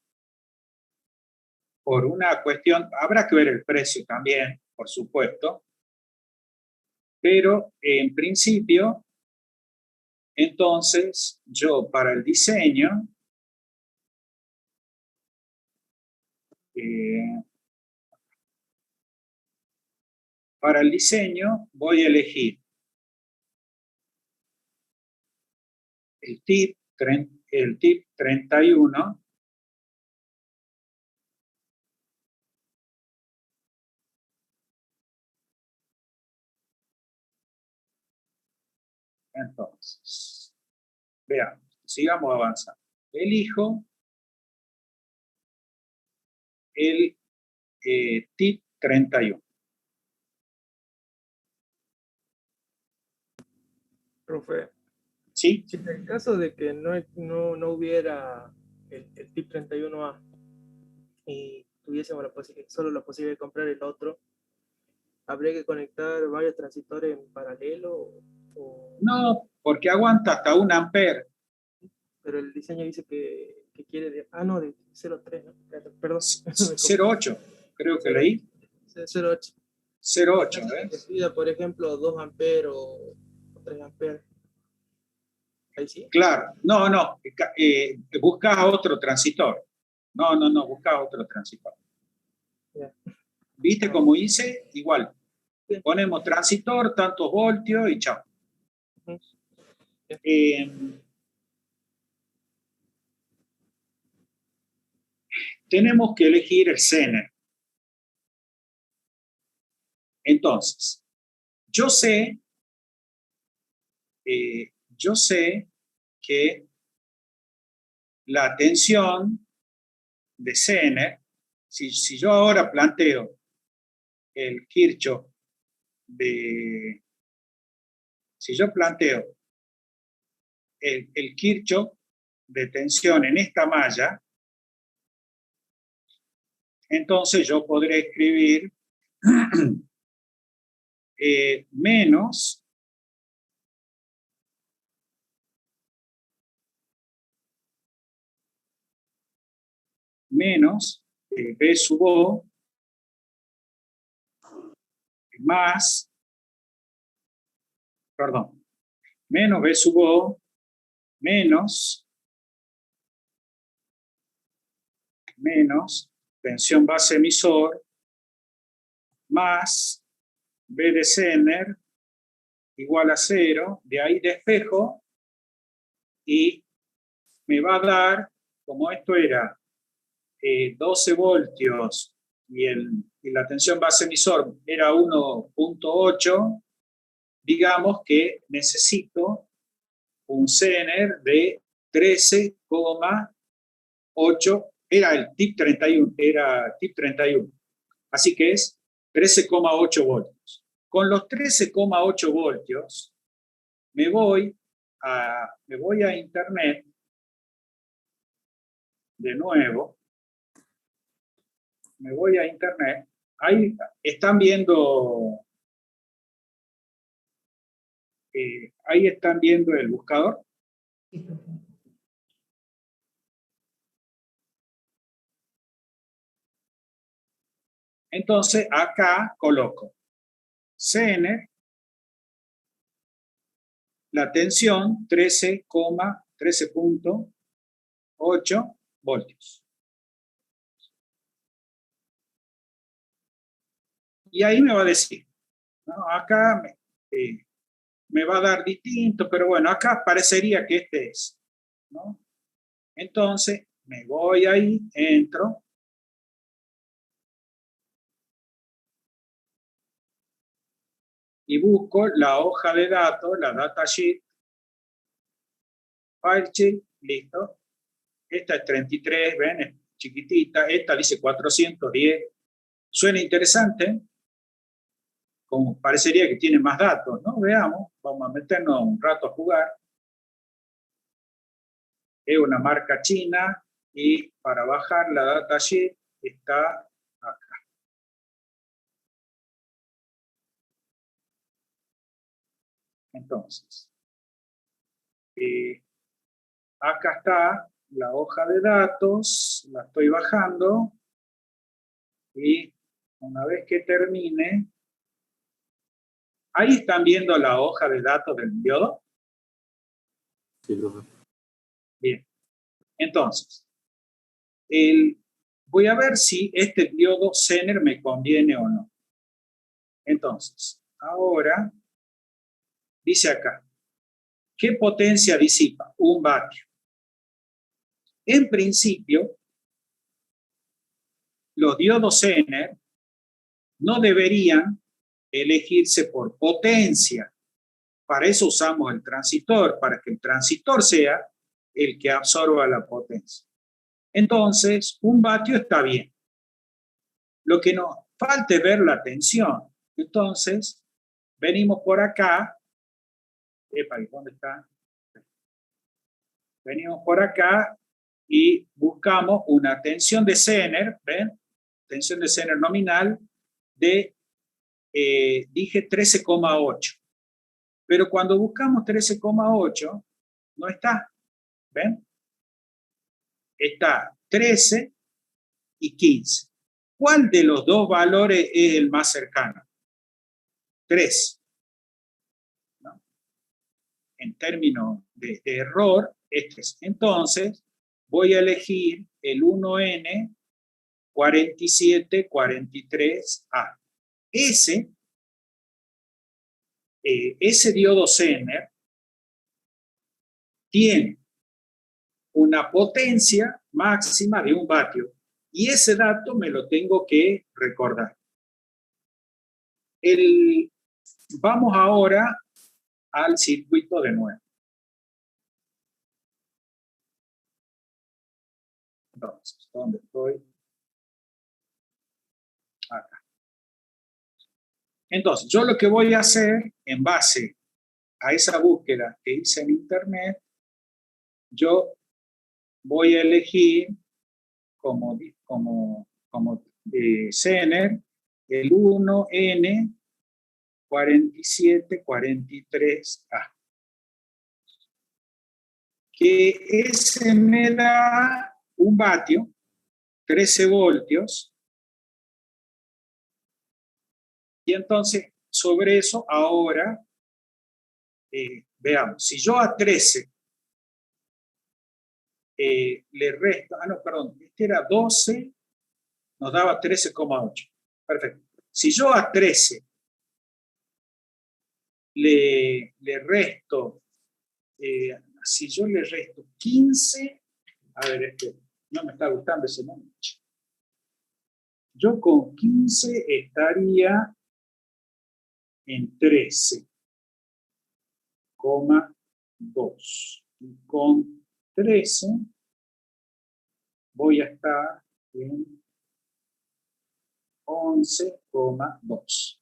por una cuestión, habrá que ver el precio también, por supuesto, pero en principio, entonces, yo para el diseño, voy a elegir el tip 31, Entonces, veamos, sigamos avanzando. Elijo el tip 31. Profe, ¿Sí? si en el caso de que no hubiera el tip 31A y tuviésemos solo la posibilidad de comprar el otro, ¿habría que conectar varios transistores en paralelo? No, porque aguanta hasta 1 ampere. Pero el diseño dice que quiere de 0,3, ¿no? Perdón. 0,8, creo que leí. 0,8. 0,8, Que ¿ves? pida, por ejemplo, 2 amperes o 3 amperes. Ahí sí. Claro, no, buscas otro transistor. No, buscas otro transistor. Ya. ¿Viste cómo hice? Igual. Ponemos transistor, tantos voltios y chao. Ujú. Tenemos que elegir el Zener. Entonces, yo sé que la tensión de Zener, si yo ahora planteo el Kirchhoff si yo planteo el Kirchhoff de tensión en esta malla, entonces yo podré escribir menos B sub O más, perdón, menos B sub O menos tensión base emisor más B de Zener igual a 0, de ahí despejo y me va a dar, como esto era 12 voltios y la tensión base emisor era 1.8, digamos que necesito un Zener de 13,8, era el tip 31, así que es 13,8 voltios. Con los 13,8 voltios me voy a internet de nuevo. Me voy a internet. Ahí están viendo el buscador. Entonces acá coloco Zener, la tensión 13,8 voltios. Y ahí me va a decir, ¿no? Acá me va a dar distinto, pero bueno, acá parecería que este es, ¿no? Entonces me voy ahí, entro. Y busco la hoja de datos, la datasheet, filesheet, listo. Esta es 33, ven, es chiquitita. Esta dice 410. Suena interesante. Como parecería que tiene más datos, ¿no? Veamos, vamos a meternos un rato a jugar. Es una marca china y para bajar la datasheet está acá. Entonces, acá está la hoja de datos, la estoy bajando y una vez que termine, ahí están viendo la hoja de datos del diodo. Sí, profe. Bien, entonces, voy a ver si este diodo Zener me conviene o no. Entonces, ahora, dice acá, ¿qué potencia disipa? 1 vatio. En principio, los diodos Zener no deberían elegirse por potencia Para eso usamos el transistor, para que el transistor sea el que absorba la potencia. Entonces, 1 vatio está bien. Lo que nos falta es ver la tensión. Entonces, venimos por acá. Epa, ¿dónde está? Venimos por acá y buscamos una tensión de Zener, ¿ven? Tensión de Zener nominal de, dije 13,8. Pero cuando buscamos 13,8, no está, ¿ven? Está 13 y 15. ¿Cuál de los dos valores es el más cercano? 3. ¿No? En términos de error, este es. Entonces, voy a elegir el 1N 4743A. Ese diodo Zener tiene una potencia máxima de 1 vatio y ese dato me lo tengo que recordar. Vamos ahora al circuito de nuevo. Entonces, ¿dónde estoy? Acá. Entonces, yo lo que voy a hacer en base a esa búsqueda que hice en internet, yo voy a elegir como Zener el 1N 4743A. Que ese me da 1 vatio, 13 voltios. Y entonces, sobre eso, ahora, veamos, si yo a 13 le resto, no, perdón, este era 12, nos daba 13,8. Perfecto. Si yo a 13 le resto, si yo le resto 15, a ver, no me está gustando ese número. Yo con 15 estaría en 13,2. Y con 13 voy a estar en 11,2.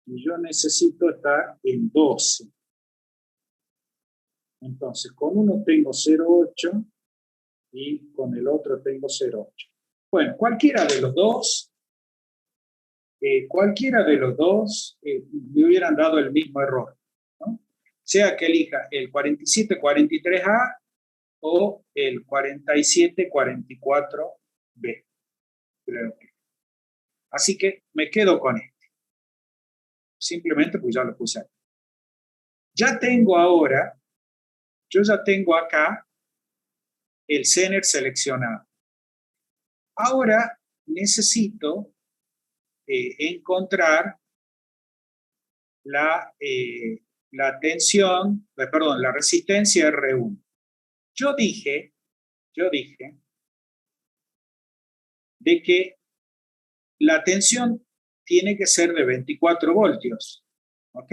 Y yo necesito estar en 12. Entonces, con uno tengo 0,8 y con el otro tengo 0,8. Bueno, cualquiera de los dos me hubieran dado el mismo error, ¿no? Sea que elija el 4743A o el 4744B. Creo que. Así que me quedo con este. Simplemente pues ya lo puse aquí. Yo ya tengo acá el Zener seleccionado. Ahora necesito encontrar la resistencia R1. Yo dije de que la tensión tiene que ser de 24 voltios. ¿Ok?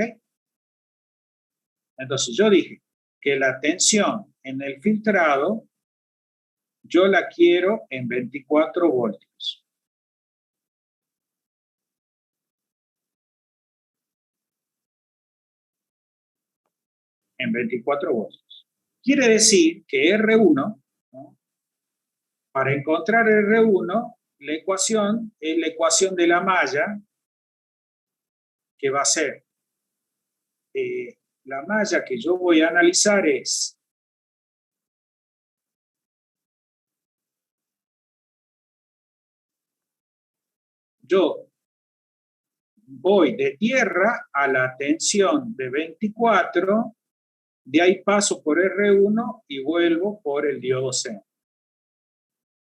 Entonces yo dije que la tensión en el filtrado yo la quiero en 24 voltios. En 24 voltios. Quiere decir que R1, ¿no? Para encontrar R1, la ecuación es la ecuación de la malla, que va a ser, la malla que yo voy a analizar es yo voy de tierra a la tensión de 24, de ahí paso por R1 y vuelvo por el diodo Zener.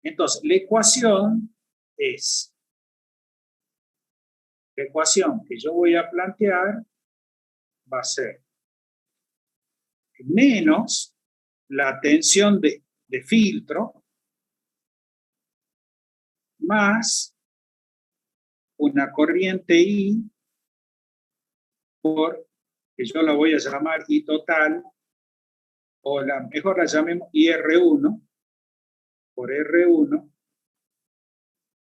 Entonces, la ecuación que yo voy a plantear va a ser menos la tensión de filtro más una corriente I por que yo la voy a llamar I total, o mejor la llamemos IR1, por R1,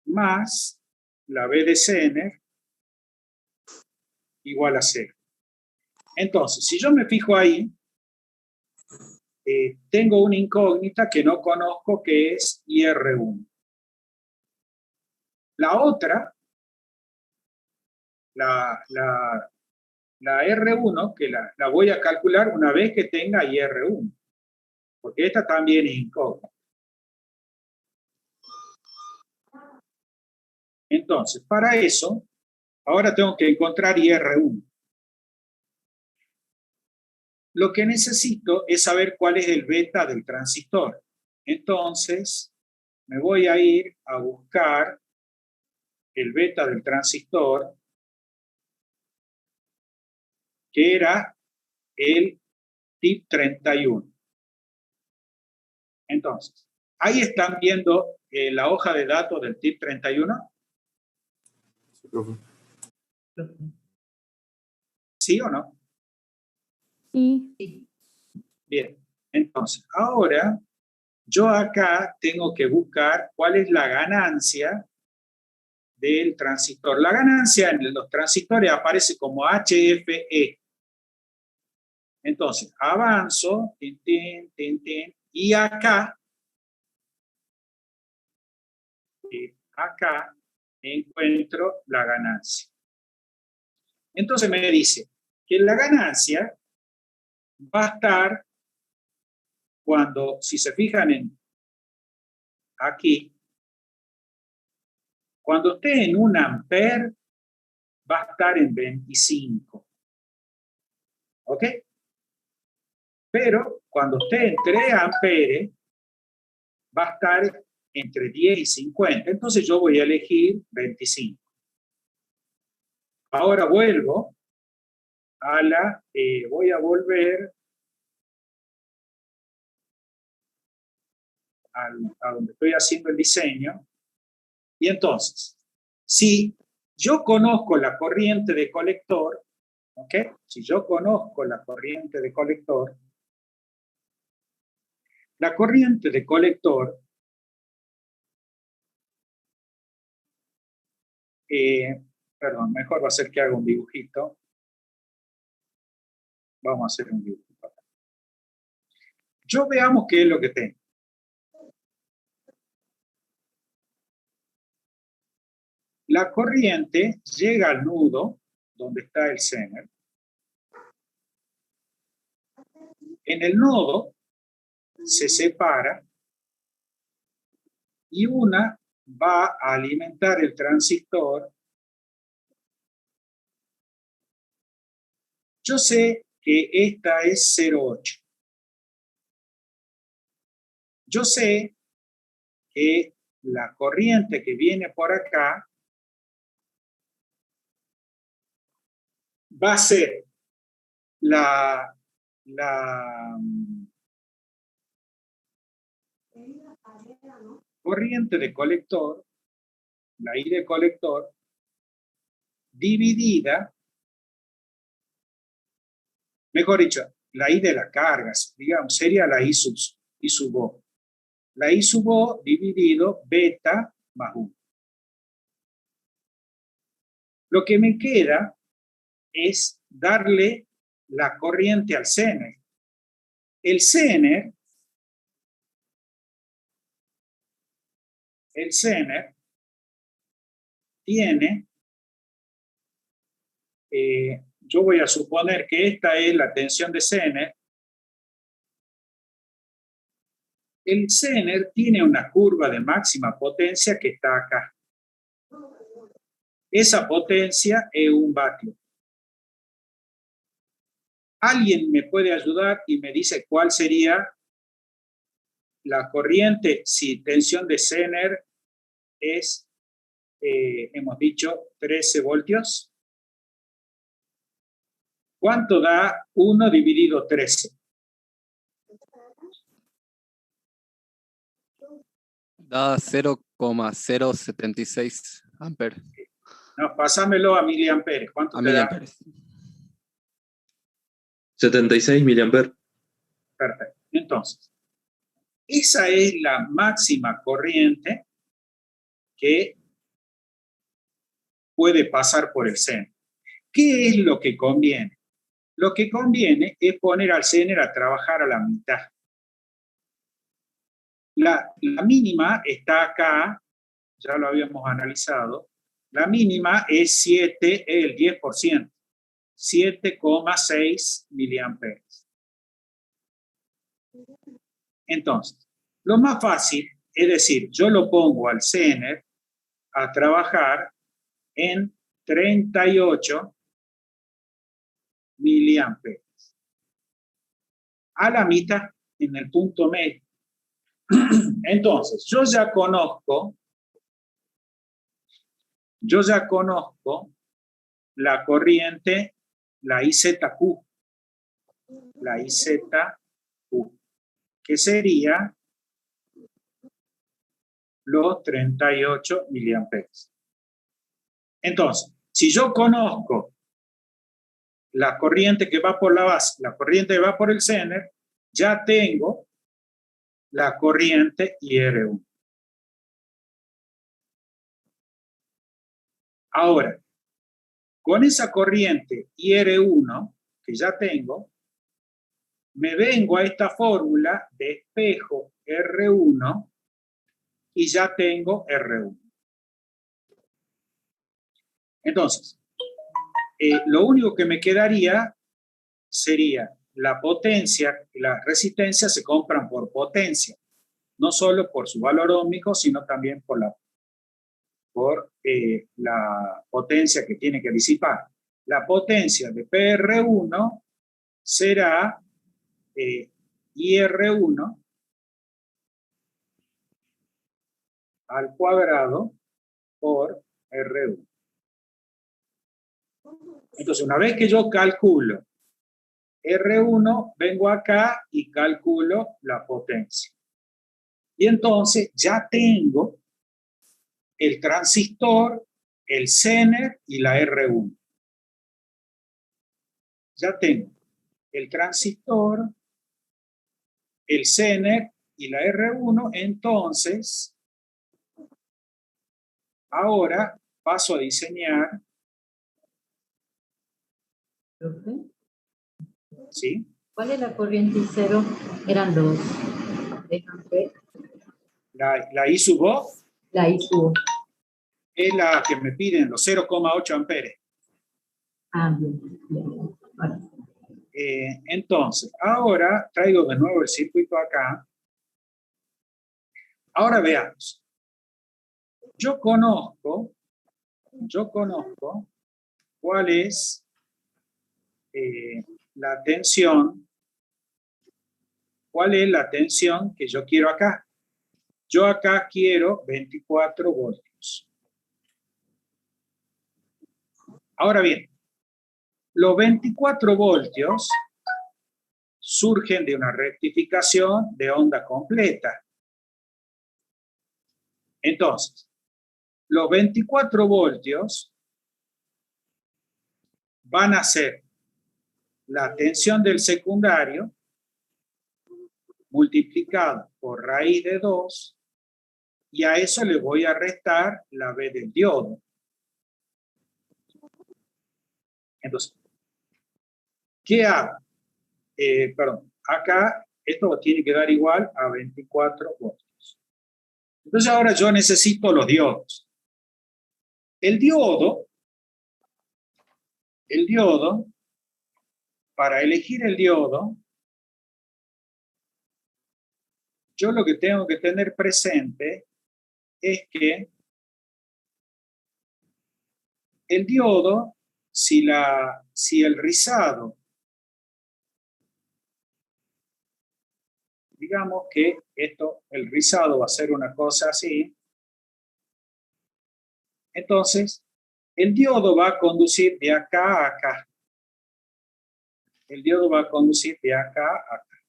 más la B de Zener igual a 0. Entonces, si yo me fijo ahí, tengo una incógnita que no conozco, que es IR1. La otra, la R1, que la voy a calcular una vez que tenga IR1, porque esta también es incógnita. Entonces, para eso, ahora tengo que encontrar IR1. Lo que necesito es saber cuál es el beta del transistor. Entonces, me voy a ir a buscar el beta del transistor, que era el tip 31. Entonces, ahí están viendo la hoja de datos del tip 31. Sí, profe. ¿Sí o no? Sí. Bien. Entonces, ahora yo acá tengo que buscar cuál es la ganancia del transistor. La ganancia en los transistores aparece como HFE. Entonces, avanzo, tin, tin, tin, tin, y acá encuentro la ganancia. Entonces me dice que la ganancia va a estar cuando, si se fijan aquí, cuando esté en 1 ampere, va a estar en 25. ¿Ok? Pero cuando esté en 3 amperes, va a estar entre 10 y 50. Entonces yo voy a elegir 25. Ahora vuelvo a voy a volver a donde estoy haciendo el diseño. Y entonces, si yo conozco la corriente de colector, ¿ok? Si yo conozco la corriente de colector, la corriente de colector perdón, mejor va a ser que haga un dibujito. Vamos a hacer un dibujito. Yo veamos qué es lo que tengo. La corriente llega al nudo donde está el Zener. En el nodo se separa y una va a alimentar el transistor. Yo sé que esta es 0,8. Yo sé que la corriente que viene por acá va a ser la corriente de colector, la I de colector, dividida, mejor dicho, la I de la carga, digamos, sería la I sub O. La I sub O dividido beta más 1. Lo que me queda es darle la corriente al Zener. El Zener tiene, yo voy a suponer que esta es la tensión de Zener. El Zener tiene una curva de máxima potencia que está acá. Esa potencia es 1 vatio. ¿Alguien me puede ayudar y me dice cuál sería la corriente si tensión de Zener es, hemos dicho, 13 voltios? ¿Cuánto da 1 dividido 13? Da 0,076 amperes. No, pásamelo a miliamperes. ¿Cuánto A te da? miliamperes. 76 miliamperes. Perfecto. Entonces, esa es la máxima corriente que puede pasar por el Zener. ¿Qué es lo que conviene? Lo que conviene es poner al Zener a trabajar a la mitad. La mínima está acá, ya lo habíamos analizado. La mínima es 7, el 10%, 7,6 miliamperes. Entonces, lo más fácil es decir, yo lo pongo al Zener a trabajar en 38 miliamperes. A la mitad, en el punto medio. Entonces, yo ya conozco la corriente, la IZQ, que sería los 38 miliamperes. Entonces, si yo conozco la corriente que va por la base, la corriente que va por el Zener, ya tengo la corriente IR1. Ahora, con esa corriente IR1 que ya tengo, me vengo a esta fórmula de espejo R1 y ya tengo R1. Entonces, lo único que me quedaría sería la potencia, la resistencia se compran por potencia, no solo por su valor óhmico, sino también por la potencia que tiene que disipar. La potencia de PR1 será IR1 al cuadrado por R1. Entonces, una vez que yo calculo R1, vengo acá y calculo la potencia. Y entonces ya tengo el transistor, el Zener y la R1. Ya tengo el transistor, el Zener y la R1. Entonces, ahora paso a diseñar. ¿Profe? ¿Sí? ¿Cuál es la corriente cero? Eran dos. Déjame ver. La I sub O La I sub. es la que me piden los 0,8 amperes. Ah, bien. Bien. Vale. Entonces, ahora traigo de nuevo el circuito acá. Ahora veamos. Yo conozco cuál es la tensión. ¿Cuál es la tensión que yo quiero acá? Yo acá quiero 24 voltios. Ahora bien, los 24 voltios surgen de una rectificación de onda completa. Entonces, los 24 voltios van a ser la tensión del secundario multiplicado por raíz de 2, y a eso le voy a restar la B del diodo. Entonces, ¿qué hago? Perdón, acá esto tiene que dar igual a 24 voltios. Entonces ahora yo necesito los diodos. El diodo, para elegir el diodo, yo lo que tengo que tener presente es que el diodo, si el rizado, digamos que el rizado va a ser una cosa así, entonces el diodo va a conducir de acá a acá. El diodo va a conducir de acá a acá.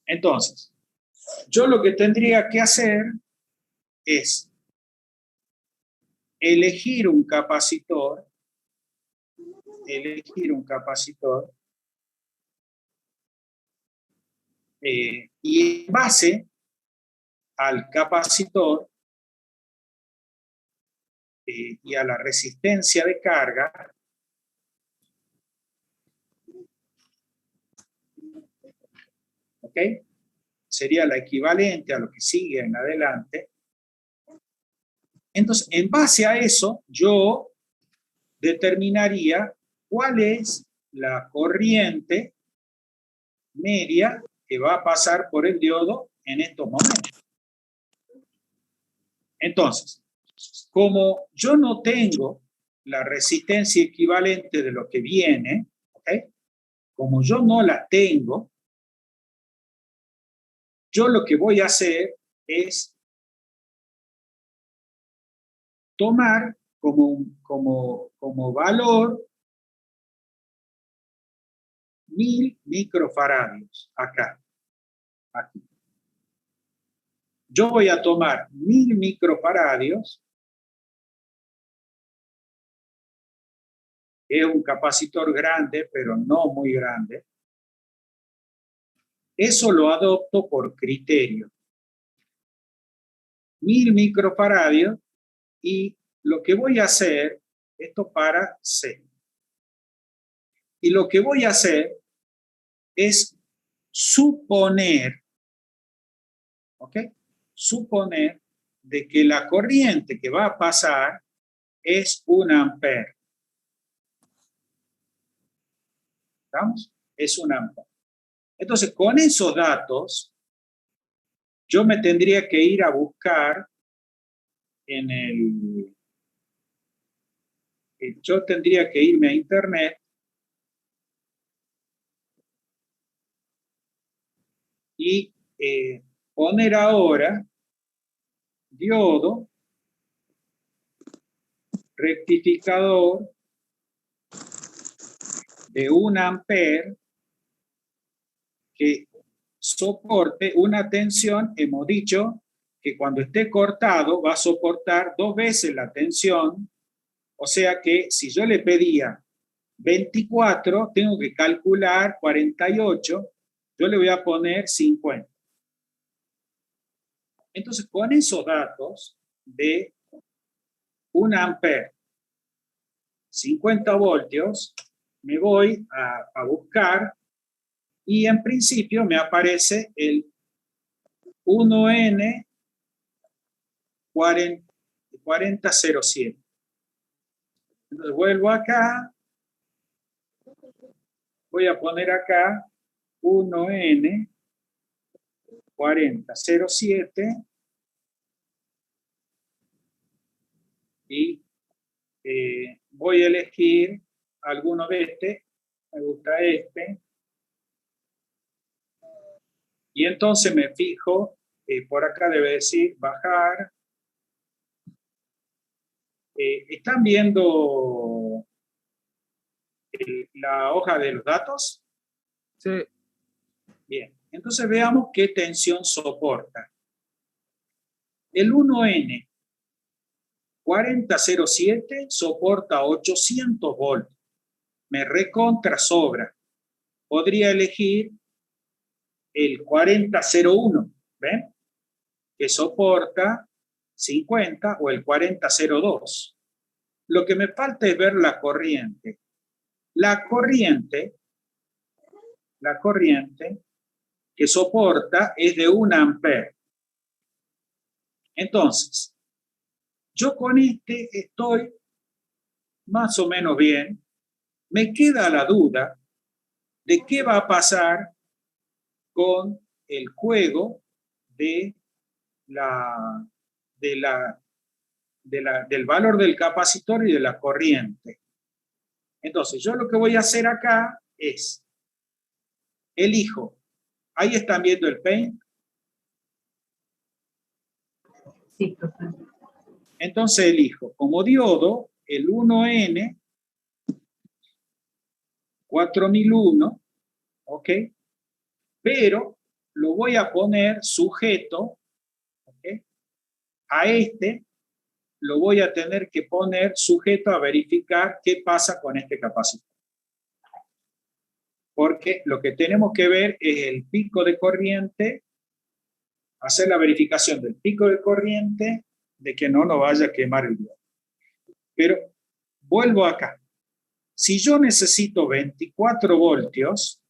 Entonces, yo lo que tendría que hacer es elegir un capacitor elegir un capacitor y en base al capacitor y a la resistencia de carga, ¿ok? Sería la equivalente a lo que sigue en adelante. Entonces, en base a eso, yo determinaría cuál es la corriente media que va a pasar por el diodo en estos momentos. Entonces, como yo no tengo la resistencia equivalente de lo que viene, ¿ok? Como yo no la tengo, yo lo que voy a hacer es tomar como valor 1000 microfaradios acá, aquí. Yo voy a tomar 1000 microfaradios, es un capacitor grande, pero no muy grande. Eso lo adopto por criterio. 1000 microfaradios, y lo que voy a hacer, esto para C. Y lo que voy a hacer es suponer, ¿ok? Suponer de que la corriente que va a pasar es 1 ampere. ¿Estamos? Es 1 ampere. Entonces, con esos datos, yo me tendría que ir a buscar en el... Yo tendría que irme a internet y poner ahora diodo, rectificador de 1 ampere que soporte una tensión. Hemos dicho que cuando esté cortado va a soportar 2 veces la tensión, o sea que si yo le pedía 24, tengo que calcular 48, yo le voy a poner 50. Entonces, con esos datos de 1 ampere, 50 voltios, me voy a buscar y en principio me aparece el 1N 4007. Entonces vuelvo acá, voy a poner acá 1N 4007 y voy a elegir alguno de este, me gusta este, y entonces me fijo, por acá debe decir bajar. ¿Están viendo la hoja de los datos? Sí. Bien, entonces veamos qué tensión soporta. El 1N 4007 soporta 800 voltios. Me recontra sobra. Podría elegir el 4001, ¿ven? Que soporta 50, o el 4002. Lo que me falta es ver la corriente. La corriente que soporta es de 1 ampere. Entonces, yo con este estoy más o menos bien. Me queda la duda de qué va a pasar con el juego del valor del capacitor y de la corriente. Entonces, yo lo que voy a hacer acá es, elijo, ahí están viendo el Paint. Sí, profe. Entonces elijo como diodo el 1N 4001, ¿ok? Pero lo voy a poner sujeto, ¿ok? A este lo voy a tener que poner sujeto a verificar qué pasa con este capacitor. porque lo que tenemos que ver es el pico de corriente, hacer la verificación del pico de corriente, de que no nos vaya a quemar el diodo. Pero vuelvo acá. Si yo necesito 24 voltios,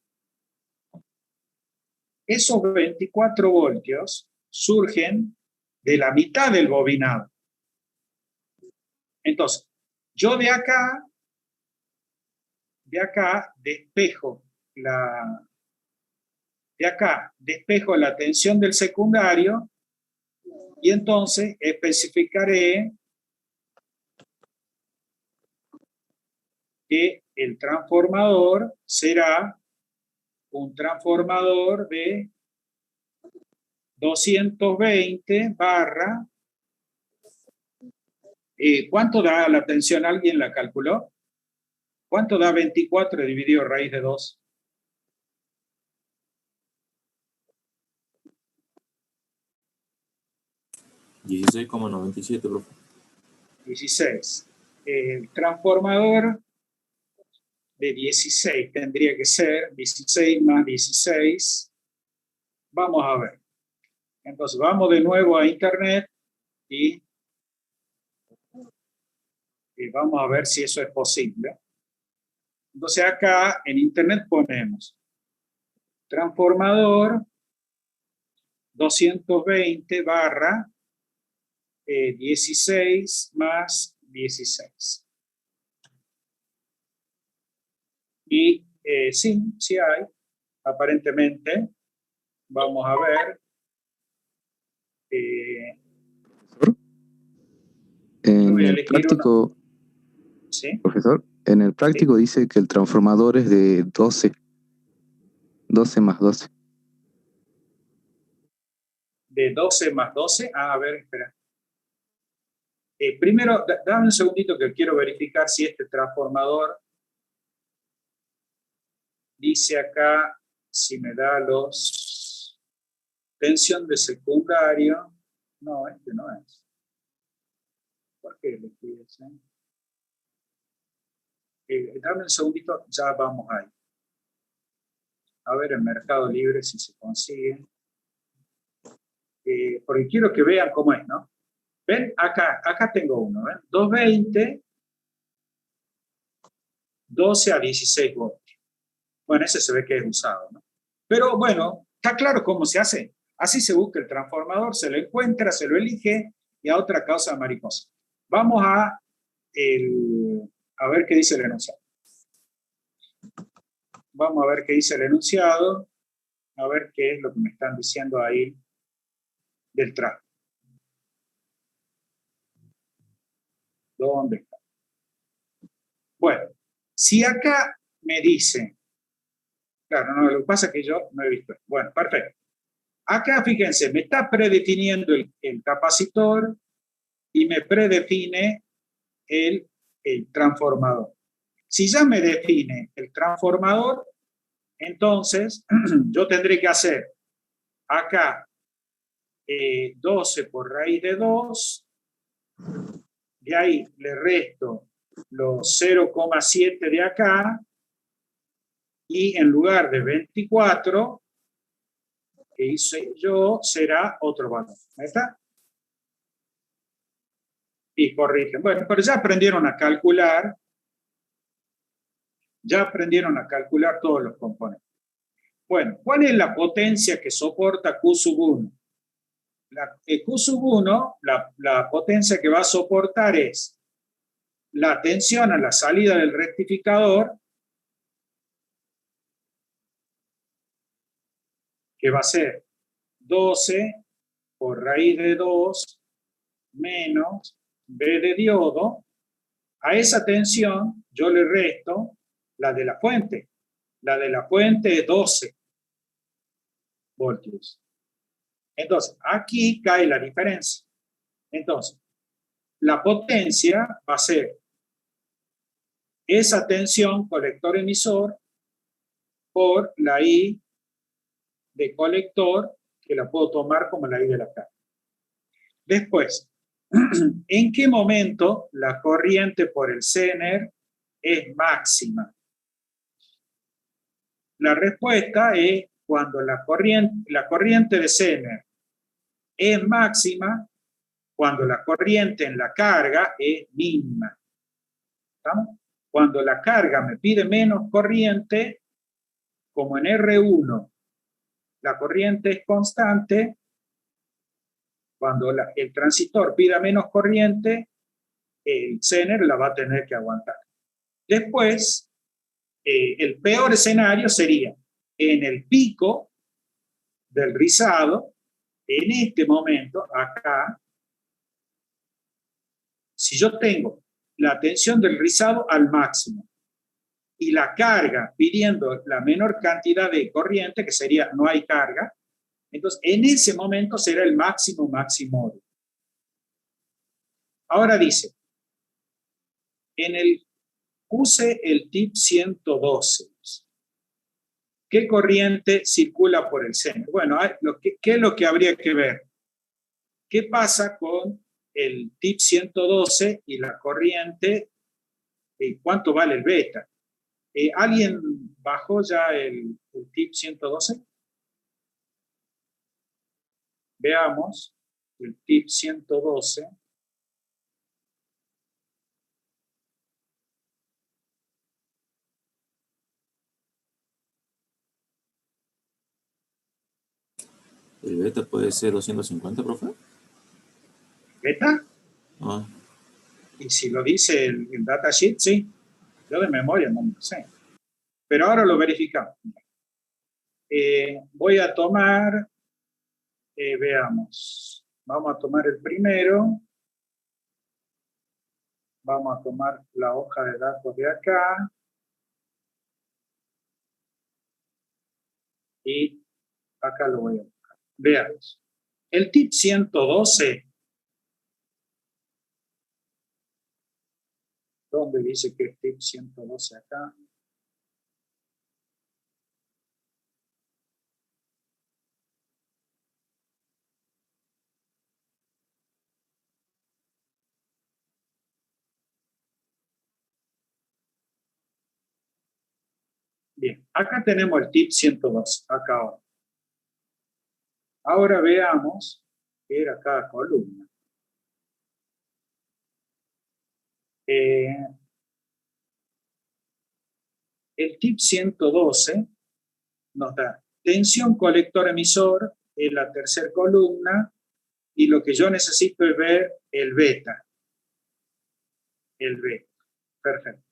esos 24 voltios surgen de la mitad del bobinado. Entonces, yo de acá despejo la tensión del secundario y entonces especificaré que el transformador será un transformador de 220 barra. ¿Cuánto da la tensión? ¿Alguien la calculó? ¿Cuánto da 24 dividido raíz de 2? $16,97, profe. 16. El transformador de 16 tendría que ser 16 más 16. Vamos a ver. Entonces vamos de nuevo a internet y vamos a ver si eso es posible. Entonces acá en internet ponemos transformador 220 barra 16 más 16. Y sí hay, aparentemente. Vamos a ver. En el práctico, ¿sí? profesor, en el práctico dice que el transformador es de 12 más 12. De 12 más 12. A ver, espera. Primero, dame un segundito que quiero verificar si este transformador dice acá, si me da los tensión de secundario. No, este no es. ¿Por qué le pides? Dame un segundito, ya vamos ahí. A ver, en Mercado Libre si se consigue. Porque quiero que vean cómo es, ¿no? ¿Ven? Acá tengo uno, ¿ven? 220, 12 a 16 voltios. Bueno, ese se ve que es usado, ¿no? Pero bueno, está claro cómo se hace. Así se busca el transformador, se lo encuentra, se lo elige y a otra causa mariposa. Vamos a ver qué dice el enunciado. Vamos a ver qué dice el enunciado, a ver qué es lo que me están diciendo ahí del tráfico. ¿Dónde está? Bueno, si acá me dice, claro, no, lo que pasa es que yo no he visto. Bueno, perfecto. Acá, fíjense, me está predefiniendo el capacitor y me predefine el transformador. Si ya me define el transformador, entonces yo tendré que hacer acá 12 por raíz de 2, de ahí le resto los 0,7 de acá, y en lugar de 24, que hice yo, será otro valor. ¿Ahí está? Y corrigen. Bueno, pero ya aprendieron a calcular. Ya aprendieron a calcular todos los componentes. Bueno, ¿cuál es la potencia que soporta Q sub 1? Q sub 1, la potencia que va a soportar es la tensión a la salida del rectificador, que va a ser 12 por raíz de 2 menos B de diodo. A esa tensión yo le resto la de la fuente. La de la fuente es 12 voltios. Entonces, aquí cae la diferencia. Entonces, la potencia va a ser esa tensión colector-emisor por la I de colector, que la puedo tomar como la I de la carga. Después, ¿en qué momento la corriente por el Zener es máxima? La respuesta es cuando la corriente de Zener es máxima, cuando la corriente en la carga es mínima. ¿Estamos? Cuando la carga me pide menos corriente, como en R1, la corriente es constante, cuando el transistor pida menos corriente, el Zener la va a tener que aguantar. Después, el peor escenario sería en el pico del rizado, en este momento, acá, si yo tengo la tensión del rizado al máximo y la carga pidiendo la menor cantidad de corriente, que sería no hay carga, entonces en ese momento será el máximo. Ahora dice, use el tip 112. ¿Qué corriente circula por el Zener? Bueno, ¿qué es lo que habría que ver? ¿Qué pasa con el tip 112 y la corriente? ¿Cuánto vale el beta? ¿Alguien bajó ya el tip 112? Veamos el tip 112. ¿El beta puede ser 250, profe? ¿Beta? Ah, Y si lo dice el datasheet, sí. Yo de memoria no lo sé. Pero ahora lo verificamos. Voy a tomar, veamos, vamos a tomar el primero. Vamos a tomar la hoja de datos de acá. Y acá lo voy a buscar. Veamos. El tip 112. ¿Dónde dice que es tip 112 acá? Bien, acá tenemos el tip 112, acá ahora. Ahora veamos qué era cada columna. El tip 112 nos da tensión colector-emisor en la tercera columna y lo que yo necesito es ver el beta. El beta. Perfecto.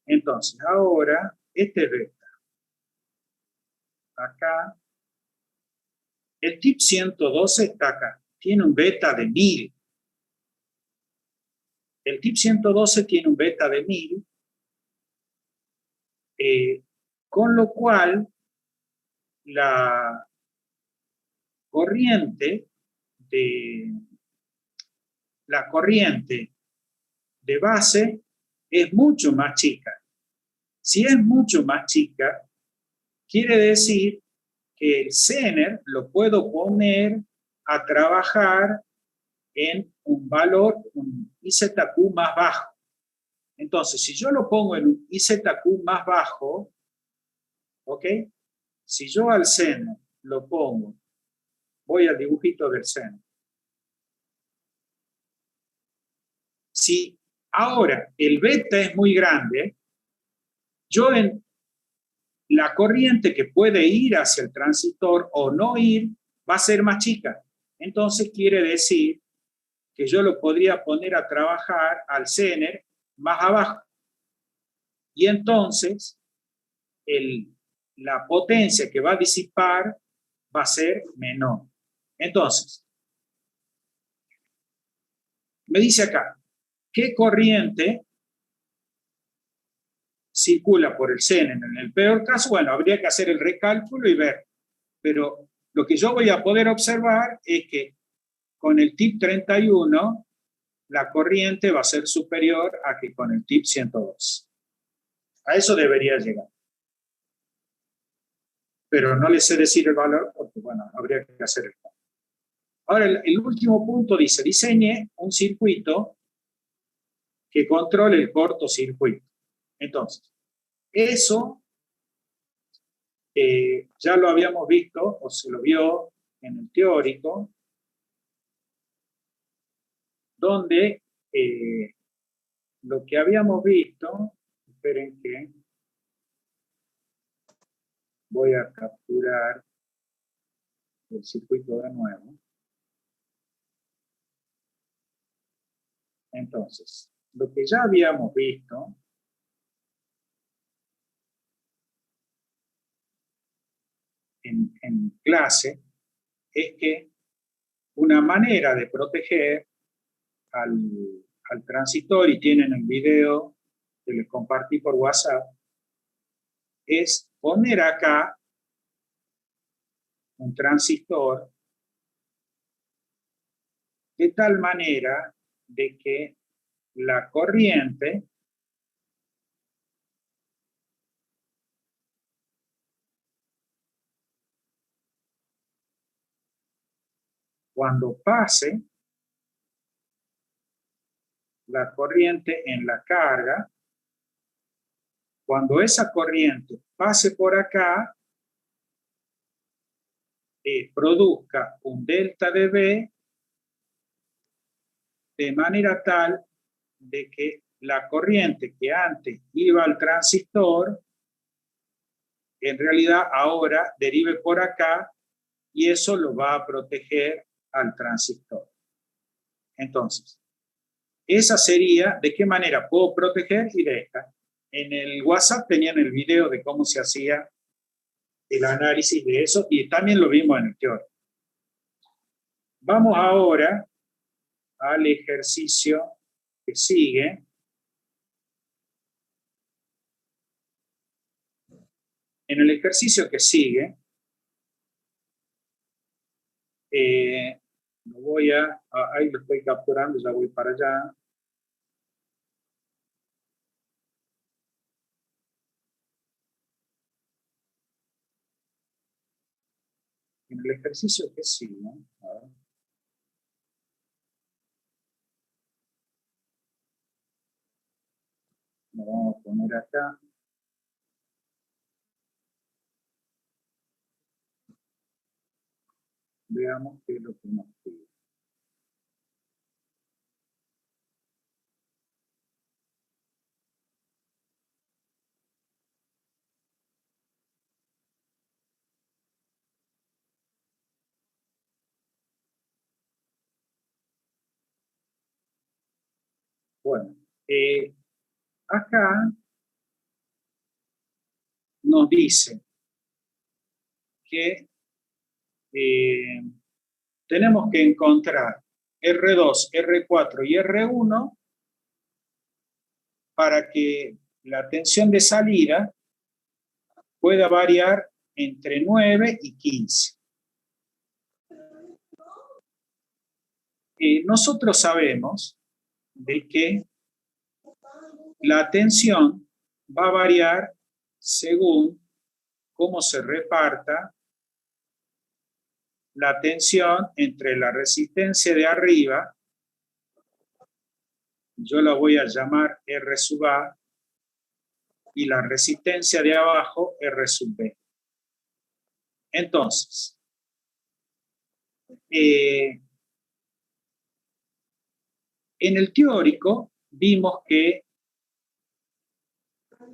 Entonces, ahora, este es beta. Acá. El tip 112 está acá. Tiene un beta de 1000. El tip 112 tiene un beta de 1000. Con lo cual, la corriente de base es mucho más chica. Si es mucho más chica, quiere decir que el Zener lo puedo poner a trabajar en un valor, un IZQ más bajo. Entonces, si yo lo pongo en un IZQ más bajo, ¿ok? Si yo al Zener lo pongo, voy al dibujito del Zener. Si ahora el beta es muy grande, yo en la corriente que puede ir hacia el transistor o no ir va a ser más chica. Entonces quiere decir que yo lo podría poner a trabajar al Zener más abajo. Y entonces la potencia que va a disipar va a ser menor. Entonces, me dice acá, ¿qué corriente circula por el Zener? En el peor caso, bueno, habría que hacer el recálculo y ver. Pero lo que yo voy a poder observar es que con el tip 31 la corriente va a ser superior a que con el tip 102. A eso debería llegar. Pero no les sé decir el valor porque, bueno, habría que hacer el cálculo. Ahora, el último punto dice, diseñe un circuito que controle el cortocircuito. Entonces, eso ya lo habíamos visto, o se lo vio en el teórico, donde lo que habíamos visto, esperen que voy a capturar el circuito de nuevo. Entonces, lo que ya habíamos visto en clase es que una manera de proteger al transistor, y tienen el video que les compartí por WhatsApp, es poner acá un transistor de tal manera de que la corriente cuando pase la corriente en la carga, cuando esa corriente pase por acá, produzca un delta de V de manera tal de que la corriente que antes iba al transistor, en realidad ahora derive por acá y eso lo va a proteger al transistor. Entonces, esa sería de qué manera puedo proteger y de esta. En el WhatsApp tenían el video de cómo se hacía el análisis de eso y también lo vimos en el teórico. Vamos ahora al ejercicio que sigue. En el ejercicio que sigue, lo voy ahí lo estoy capturando, ya voy para allá. En el ejercicio que sigue, a ver. Lo vamos a poner acá. Veamos qué es lo que nos pide. Bueno, acá nos dice que tenemos que encontrar R2, R4 y R1 para que la tensión de salida pueda variar entre 9 y 15. Nosotros sabemos de que la tensión va a variar según cómo se reparta la tensión entre la resistencia de arriba, yo la voy a llamar R sub A, y la resistencia de abajo R sub B. Entonces, en el teórico vimos que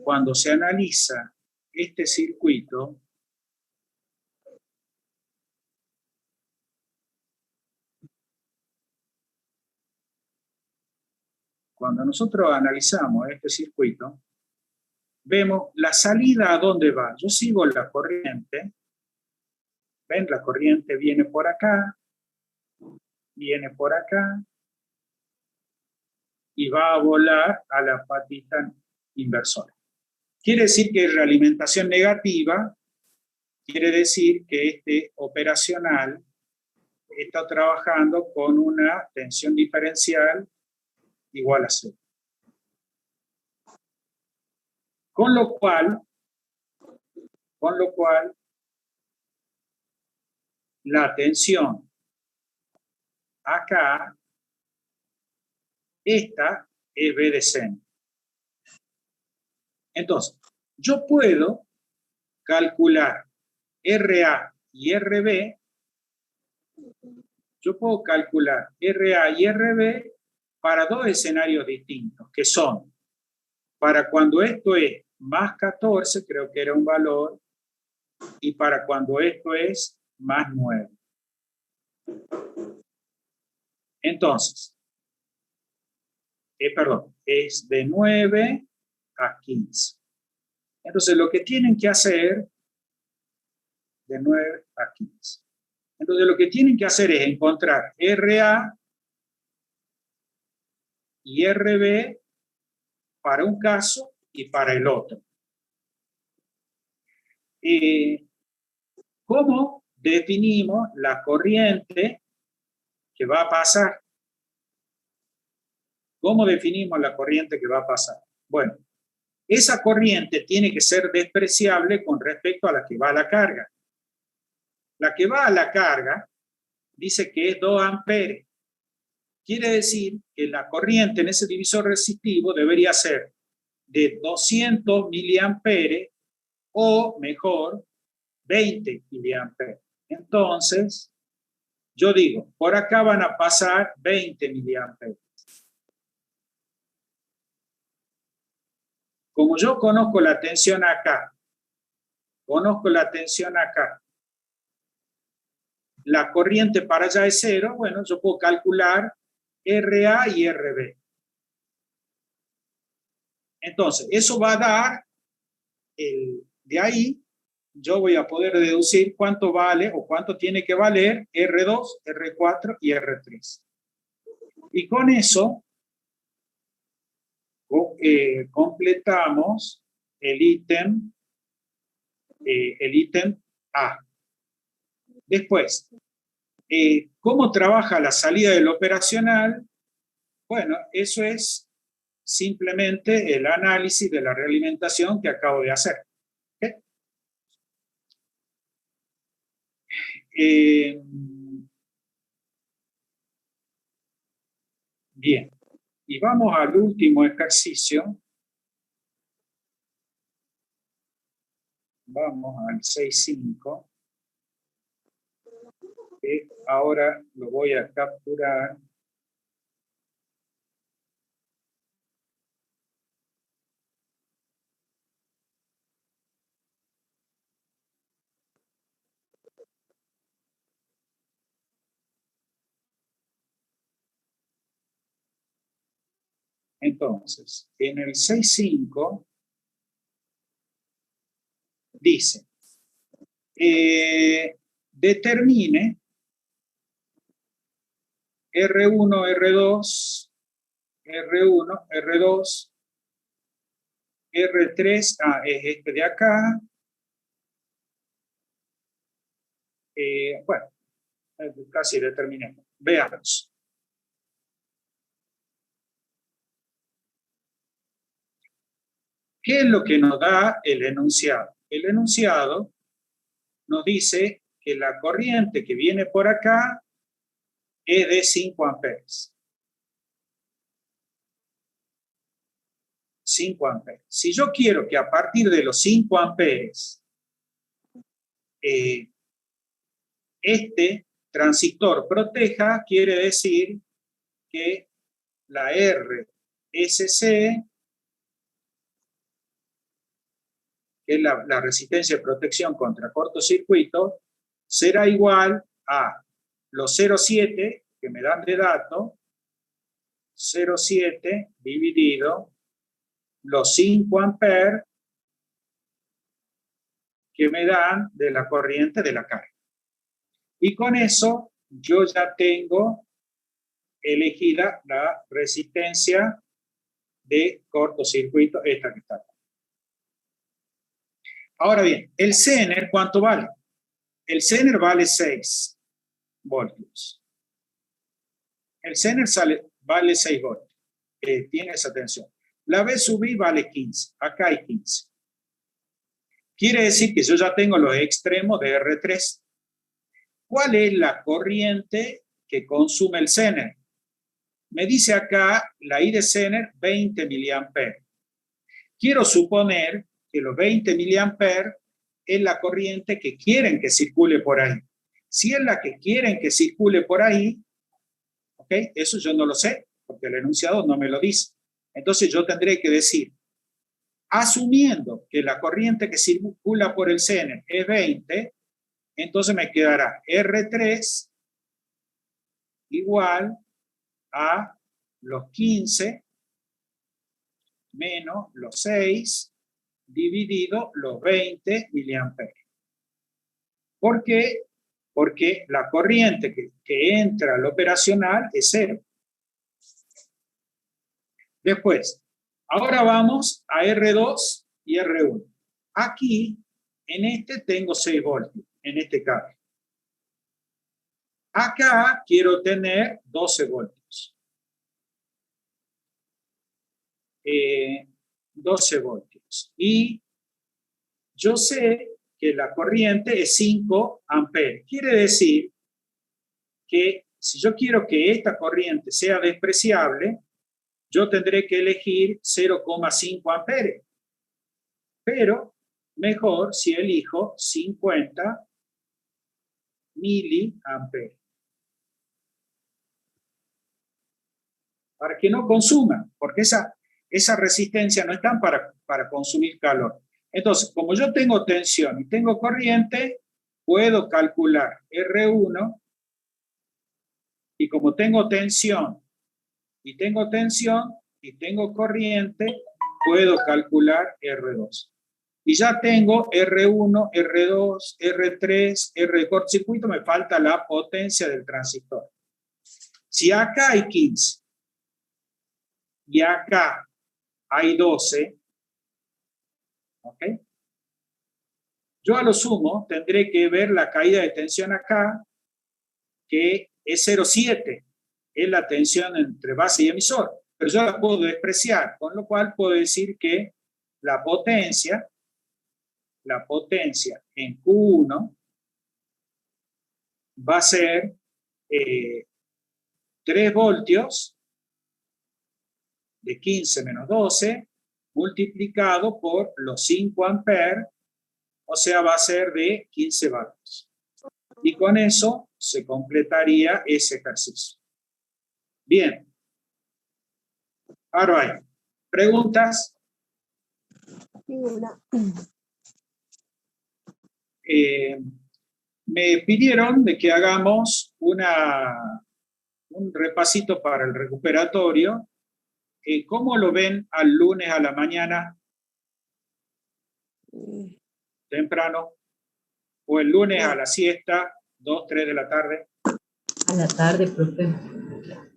cuando se analiza este circuito, cuando nosotros analizamos este circuito, vemos la salida a dónde va. Yo sigo la corriente. ¿Ven? La corriente viene por acá, viene por acá, y va a volar a la patita inversora. Quiere decir que es realimentación negativa, quiere decir que este operacional está trabajando con una tensión diferencial igual a 0. Con lo cual, la tensión acá, esta es B de seno. Entonces, yo puedo calcular RA y RB, yo puedo calcular RA y RB para dos escenarios distintos, que son, para cuando esto es más 14, creo que era un valor, y para cuando esto es más 9. Entonces, perdón, es de 9 a 15. Entonces, lo que tienen que hacer, de 9 a 15. Entonces, lo que tienen que hacer es encontrar RA y RB para un caso y para el otro. ¿Cómo definimos la corriente que va a pasar? ¿Cómo definimos la corriente que va a pasar? Bueno, esa corriente tiene que ser despreciable con respecto a la que va a la carga. La que va a la carga dice que es 2 amperes. Quiere decir que la corriente en ese divisor resistivo debería ser de 200 miliamperes o mejor, 20 miliamperes. Entonces, yo digo, por acá van a pasar 20 miliamperes. Como yo conozco la tensión acá, la corriente para allá es 0, bueno, yo puedo calcular RA y RB. Entonces, eso va a dar, de ahí, yo voy a poder deducir cuánto vale o cuánto tiene que valer R2, R4 y R3. Y con eso, completamos el ítem A. Después, ¿cómo trabaja la salida del operacional? Bueno, eso es simplemente el análisis de la realimentación que acabo de hacer. ¿Okay? Bien, y vamos al último ejercicio. Vamos al 6.5. Ahora lo voy a capturar. Entonces, en el 6.5 dice, determine R1, R2, R1, R2, R3, es este de acá. Bueno, casi determinemos. Veamos. ¿Qué es lo que nos da el enunciado? El enunciado nos dice que la corriente que viene por acá es de 5 amperes. 5 amperes. Si yo quiero que a partir de los 5 amperes este transistor proteja, quiere decir que la RSC, que es la resistencia de protección contra cortocircuito, será igual a los 0,7 que me dan de dato, 0,7 dividido los 5 amperes que me dan de la corriente de la carga. Y con eso yo ya tengo elegida la resistencia de cortocircuito, esta que está acá. Ahora bien, el Zener, ¿cuánto vale? El Zener vale 6 voltios. El Zener vale 6 voltios. Tiene esa tensión. La V sub I vale 15. Acá hay 15. Quiere decir que yo ya tengo los extremos de R3. ¿Cuál es la corriente que consume el Zener? Me dice acá la I de Zener 20 miliamperes. Quiero suponer que los 20 miliamperes es la corriente que quieren que circule por ahí. Si es la que quieren que circule por ahí, ¿ok? Eso yo no lo sé, porque el enunciado no me lo dice. Entonces yo tendré que decir, asumiendo que la corriente que circula por el CN es 20, entonces me quedará R3 igual a los 15 menos los 6 dividido los 20 miliamperios. ¿Por qué? Porque la corriente que entra al operacional es 0. Después, ahora vamos a R2 y R1. Aquí, en este tengo 6 voltios, en este cable. Acá quiero tener 12 voltios. 12 voltios. Y yo sé que la corriente es 5 amperios. Quiere decir que si yo quiero que esta corriente sea despreciable, yo tendré que elegir 0,5 amperios. Pero mejor si elijo 50 miliamperios. Para que no consuma, porque esa resistencia no está para consumir calor. Entonces, como yo tengo tensión y tengo corriente, puedo calcular R1, y como tengo tensión y tengo corriente, puedo calcular R2. Y ya tengo R1, R2, R3, R de cortocircuito, me falta la potencia del transistor. Si acá hay 15 y acá hay 12, ¿ok? Yo a lo sumo tendré que ver la caída de tensión acá, que es 0,7, es la tensión entre base y emisor, pero yo la puedo despreciar, con lo cual puedo decir que la potencia en Q1 va a ser 3 voltios de 15 menos 12 multiplicado por los 5 amperes, o sea, va a ser de 15 vatios. Y con eso se completaría ese ejercicio. Bien. Ahora hay preguntas. Me pidieron de que hagamos un repasito para el recuperatorio. ¿Cómo lo ven al lunes a la mañana? Temprano. O el lunes a la siesta, 2, 3 de la tarde. A la tarde, profe.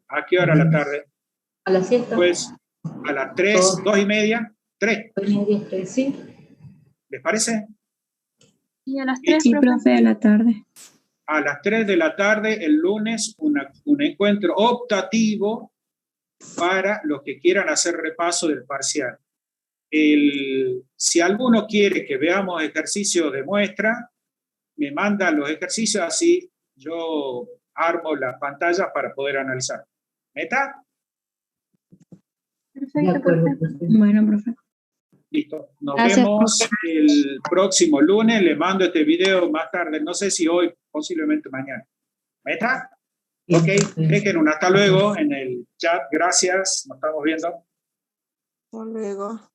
¿A qué hora a la tarde? A la siesta. Pues a las 3, 2 y media, 3. 2 y media, 3, sí. ¿Les parece? Y a las 3, Sí, profe, a la tarde. A las 3 de la tarde, el lunes, un encuentro optativo para los que quieran hacer repaso del parcial. Si alguno quiere que veamos ejercicios de muestra, me manda los ejercicios, así yo armo las pantallas para poder analizar. ¿Meta? De acuerdo, profe. Bueno, profe. Listo. Nos Gracias, vemos el próximo lunes. Le mando este video más tarde. No sé si hoy, posiblemente mañana. ¿Meta? Bien, Ok. profe. Dejen un hasta luego en el chat. Gracias. Nos estamos viendo. Hasta luego.